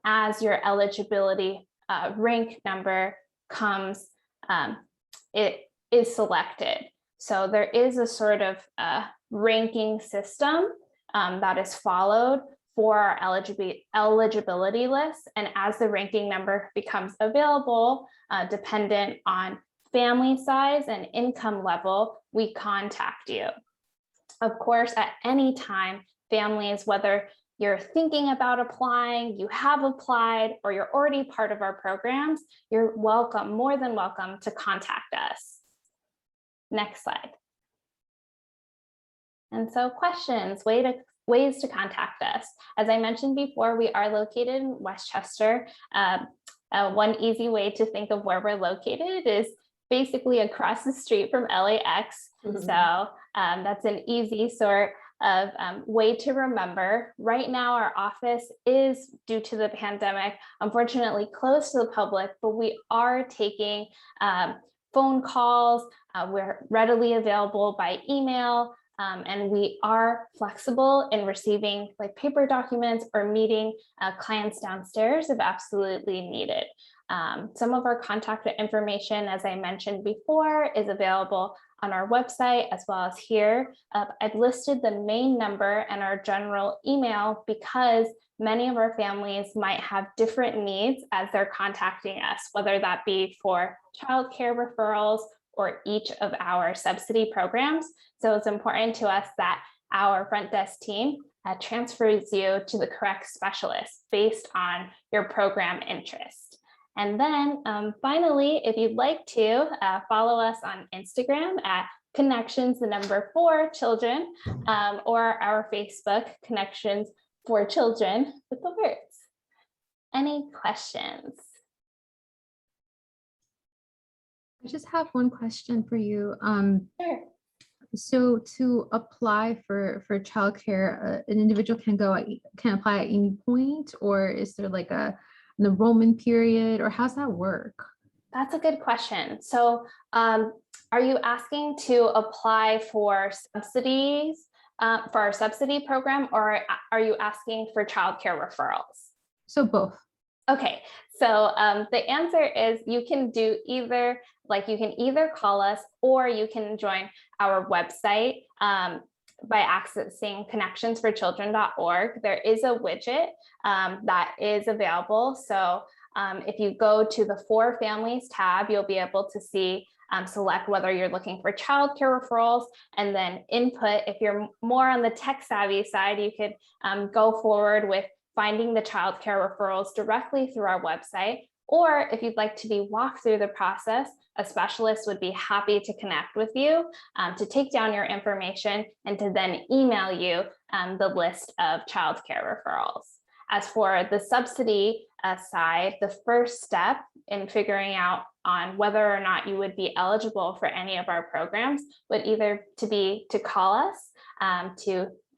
Speaker 8: as your eligibility rank number comes, it is selected. So there is a sort of ranking system that is followed for our eligibility list. And as the ranking number becomes available, dependent on family size and income level, we contact you. Of course, at any time, families, whether you're thinking about applying, you have applied, or you're already part of our programs, you're welcome, more than welcome to contact us. Next slide. And so questions, ways to contact us. As I mentioned before, we are located in Westchester. One easy way to think of where we're located is basically across the street from LAX. So that's an easy sort of way to remember. Right now, our office is, due to the pandemic, unfortunately closed to the public, but we are taking phone calls. We're readily available by email. And we are flexible in receiving like paper documents or meeting clients downstairs if absolutely needed. Some of our contact information, as I mentioned before, is available on our website as well as here. I've listed the main number and our general email because many of our families might have different needs as they're contacting us, whether that be for childcare referrals or each of our subsidy programs. So it's important to us that our front desk team transfers you to the correct specialist based on your program interest. And then finally, if you'd like to follow us on Instagram at Connections4Children or our Facebook Connections for Children with the words. Any questions?
Speaker 1: I just have one question for you.
Speaker 8: Sure.
Speaker 1: So to apply for childcare, an individual can apply at any point, or is there like an enrollment period, or how's that work?
Speaker 8: That's a good question. So are you asking to apply for subsidies for our subsidy program, or are you asking for childcare referrals?
Speaker 1: So both.
Speaker 8: Okay, so the answer is you can do either, like you can either call us or you can join our website by accessing connectionsforchildren.org. There is a widget that is available. So if you go to the For Families tab, you'll be able to see select whether you're looking for childcare referrals and then input. If you're more on the tech savvy side, you could go forward with finding the childcare referrals directly through our website. Or if you'd like to be walked through the process, a specialist would be happy to connect with you to take down your information and to then email you the list of childcare referrals. As for the subsidy side, the first step in figuring out on whether or not you would be eligible for any of our programs would either to call us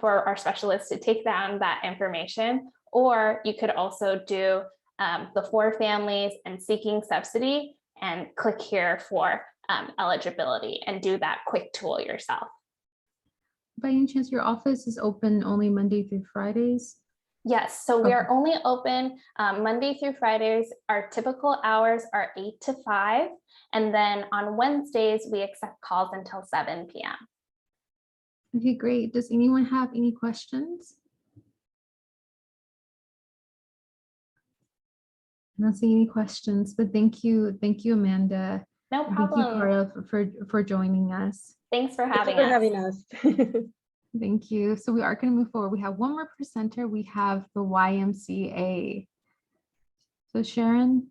Speaker 8: for our specialists to take down that information, or you could also do the For Families and Seeking Subsidy and click here for eligibility and do that quick tool yourself.
Speaker 1: By any chance, your office is open only Monday through Fridays?
Speaker 8: Yes, so we are only open Monday through Fridays. Our typical hours are 8 to 5. And then on Wednesdays, we accept calls until 7 p.m.
Speaker 1: Okay, great. Does anyone have any questions? I don't see any questions, but thank you, Amanda.
Speaker 8: No
Speaker 1: And
Speaker 8: problem.
Speaker 1: thank you, Carla, for joining us.
Speaker 8: Thanks for
Speaker 9: Thank you
Speaker 8: having us.
Speaker 1: Thank you. So we are going to move forward. We have one more presenter. We have the YMCA. So Sharon.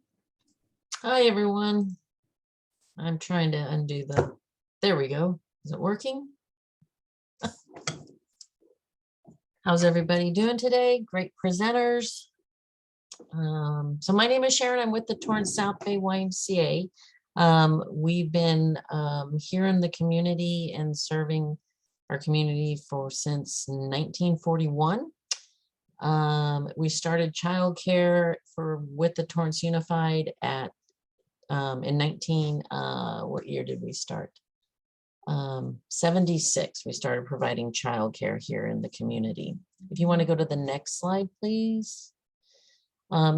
Speaker 10: Hi, everyone. I'm trying to undo there we go. Is it working? How's everybody doing today? Great presenters. So my name is Sharon. I'm with the Torrance South Bay YMCA. We've been here in the community and serving our community since 1941. We started childcare with the Torrance Unified at in what year did we start? 76. We started providing childcare here in the community. If you want to go to the next slide, please.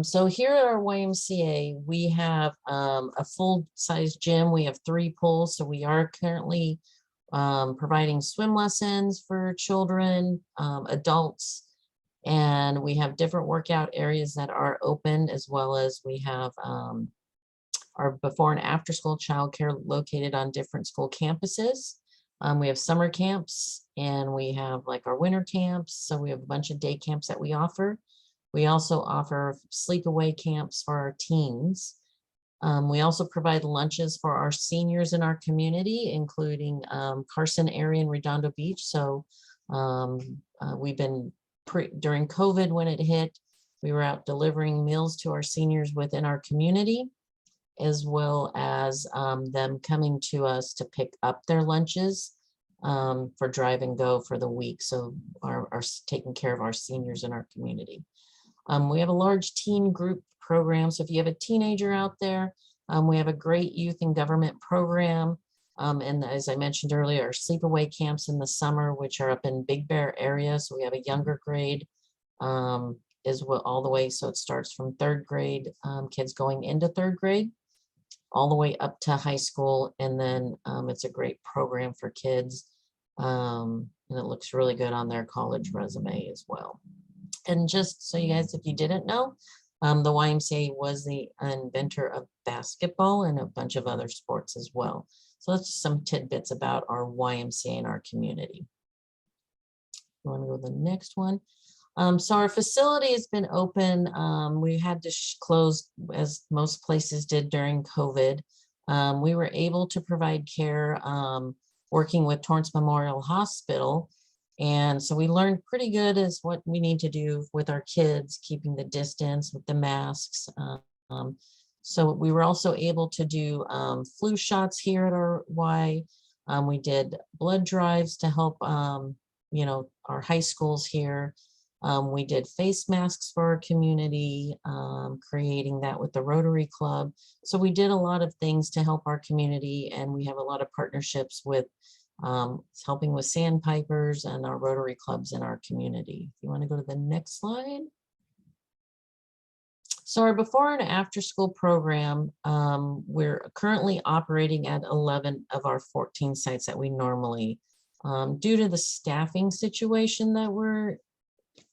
Speaker 10: So here at our YMCA, we have a full-size gym. We have 3 pools, so we are currently providing swim lessons for children, adults, and we have different workout areas that are open, as well as we have our before and after school childcare located on different school campuses. We have summer camps and we have like our winter camps. So we have a bunch of day camps that we offer. We also offer sleepaway camps for our teens. We also provide lunches for our seniors in our community, including Carson area and Redondo Beach. So we've been during COVID when it hit, we were out delivering meals to our seniors within our community, as well as them coming to us to pick up their lunches for drive and go for the week. So our taking care of our seniors in our community. We have a large teen group program. So if you have a teenager out there, we have a great youth and government program. And as I mentioned earlier, our sleepaway camps in the summer, which are up in Big Bear area. So we have a younger grade as well, all the way. So it starts from 3rd grade, kids going into 3rd grade, all the way up to high school. And then it's a great program for kids. And it looks really good on their college resume as well. And just so you guys, if you didn't know, the YMCA was the inventor of basketball and a bunch of other sports as well. So that's just some tidbits about our YMCA in our community. You want to go to the next one? So our facility has been open. We had to close, as most places did during COVID. We were able to provide care working with Torrance Memorial Hospital. And so we learned pretty good as what we need to do with our kids, keeping the distance with the masks. So we were also able to do flu shots here at our Y. We did blood drives to help, you know, our high schools here. We did face masks for our community, creating that with the Rotary Club. So we did a lot of things to help our community, and we have a lot of partnerships with helping with sandpipers and our Rotary clubs in our community. If you want to go to the next slide. So our before and after school program, we're currently operating at 11 of our 14 sites that we normally, due to the staffing situation that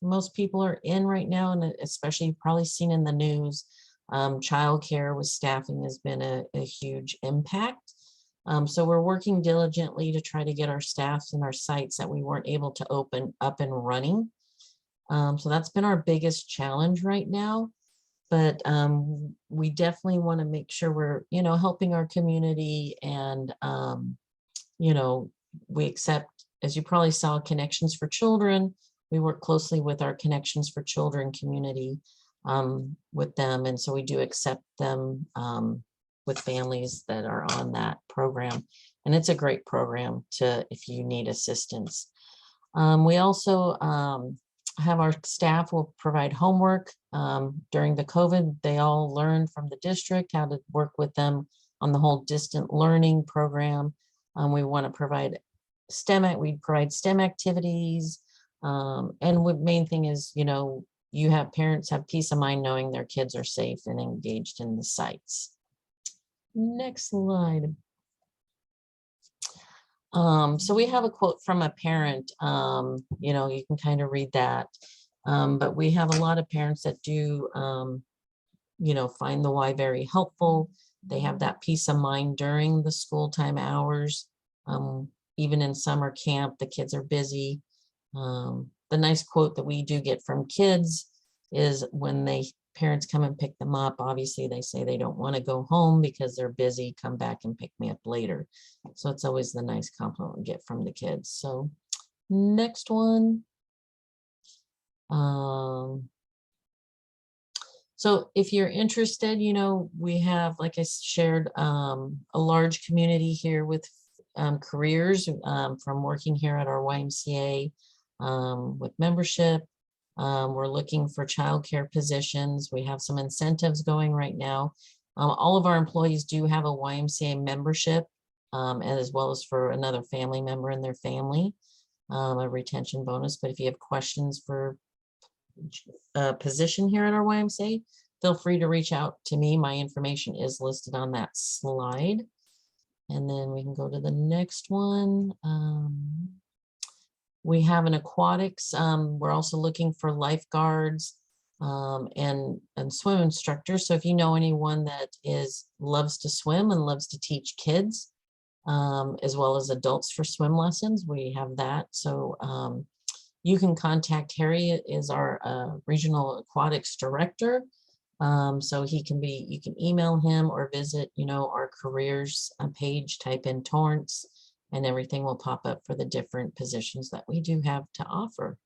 Speaker 10: most people are in right now, and especially you've probably seen in the news, childcare with staffing has been a huge impact. So we're working diligently to try to get our staffs and our sites that we weren't able to open up and running. So that's been our biggest challenge right now. But we definitely want to make sure we're, you know, helping our community, and, you know, we accept, as you probably saw, Connections for Children. We work closely with our Connections for Children community with them. And so we do accept them with families that are on that program. And it's a great program if you need assistance. We also have our staff will provide homework. During the COVID, they all learned from the district how to work with them on the whole distant learning program. We want to provide we provide STEM activities. And the main thing is, you know, parents have peace of mind knowing their kids are safe and engaged in the sites. Next slide. So we have a quote from a parent, you know, you can kind of read that. But we have a lot of parents that do, you know, find the Y very helpful. They have that peace of mind during the school time hours. Even in summer camp, the kids are busy. The nice quote that we do get from kids is when parents come and pick them up, obviously they say they don't want to go home because they're busy, come back and pick me up later. So it's always the nice compliment we get from the kids. So next one. So if you're interested, you know, we have, like I shared, a large community here with careers from working here at our YMCA with membership. We're looking for childcare positions. We have some incentives going right now. All of our employees do have a YMCA membership, as well as for another family member in their family, a retention bonus. But if you have questions for a position here at our YMCA, feel free to reach out to me. My information is listed on that slide. And then we can go to the next one. We have an aquatics. We're also looking for lifeguards and swim instructors. So if you know anyone that loves to swim and loves to teach kids, as well as adults for swim lessons, we have that. So you can contact Harriet, is our regional aquatics director. So you can email him or visit, our careers page, type in Torrance, and everything will pop up for the different positions that we do have to offer.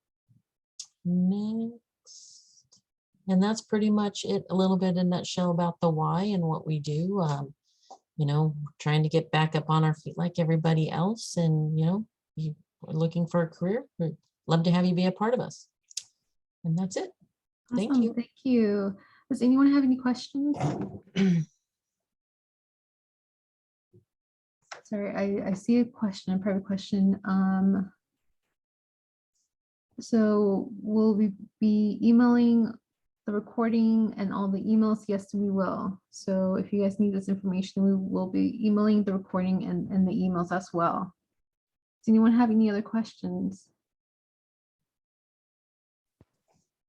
Speaker 10: Next. And that's pretty much it, a little bit in a nutshell about the why and what we do. Trying to get back up on our feet like everybody else. And, you are looking for a career, we'd love to have you be a part of us. And that's it. Thank
Speaker 1: Awesome,
Speaker 10: you.
Speaker 1: Thank you. Does anyone have any questions? Sorry, I see a question, a private question. So will we be emailing the recording and all the emails? Yes, we will. So if you guys need this information, we will be emailing the recording and the emails as well. Does anyone have any other questions?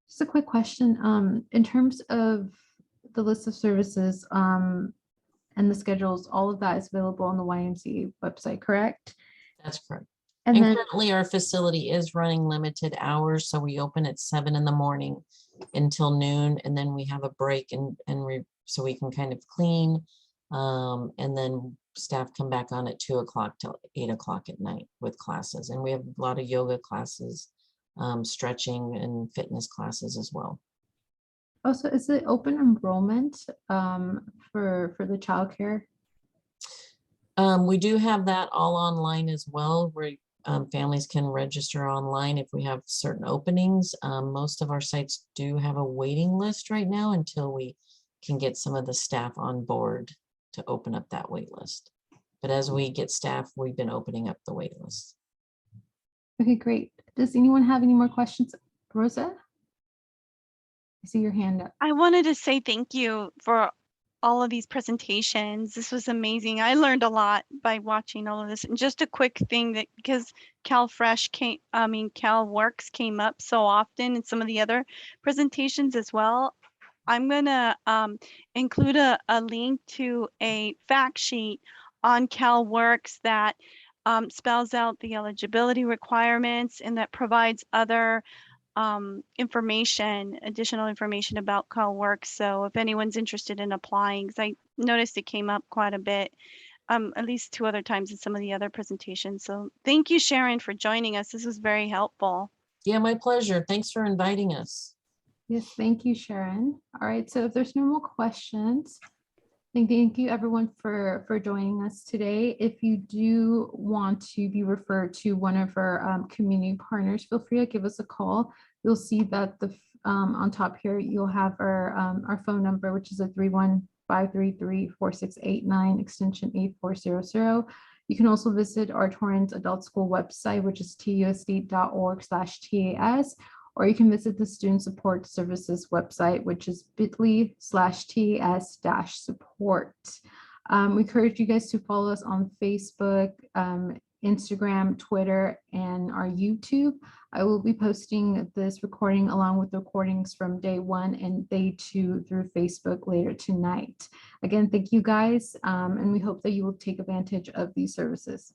Speaker 1: Just a quick question. In terms of the list of services and the schedules, all of that is available on the YMCA website, correct?
Speaker 10: That's correct.
Speaker 1: And
Speaker 10: And
Speaker 1: then,
Speaker 10: currently our facility is running limited hours. So we open at 7 in the morning until noon, and then we have a break so we can kind of clean. And then staff come back on at 2 o'clock till 8 o'clock at night with classes. And we have a lot of yoga classes, stretching and fitness classes as well.
Speaker 1: also, is it open enrollment for the childcare?
Speaker 10: We do have that all online as well, where families can register online if we have certain openings. Most of our sites do have a waiting list right now until we can get some of the staff on board to open up that wait list. But as we get staff, we've been opening up the wait list.
Speaker 1: Okay, great. Does anyone have any more questions? Rosa? I see your hand up.
Speaker 2: I wanted to say thank you for all of these presentations. This was amazing. I learned a lot by watching all of this. And just a quick thing that because CalWorks came up so often in some of the other presentations as well, I'm gonna include a link to a fact sheet on CalWorks that spells out the eligibility requirements and that provides other additional information about CalWorks. So if anyone's interested in applying, because I noticed it came up quite a bit, at least 2 other times in some of the other presentations. So thank you, Sharon, for joining us. This was very helpful.
Speaker 10: Yeah, my pleasure. Thanks for inviting us.
Speaker 1: Yes, thank you, Sharon. All right, so if there's no more questions, then thank you everyone for joining us today. If you do want to be referred to one of our community partners, feel free to give us a call. You'll see that on top here, you'll have our phone number, which is a 31533-4689 extension 8400. You can also visit our Torrance Adult School website, which is tusd.org/TAS, or you can visit the Student Support Services website, which is bit.ly/TAS-support. We encourage you guys to follow us on Facebook, Instagram, Twitter, and our YouTube. I will be posting this recording along with the recordings from day 1 and day 2 through Facebook later tonight. Again, thank you guys, and we hope that you will take advantage of these services.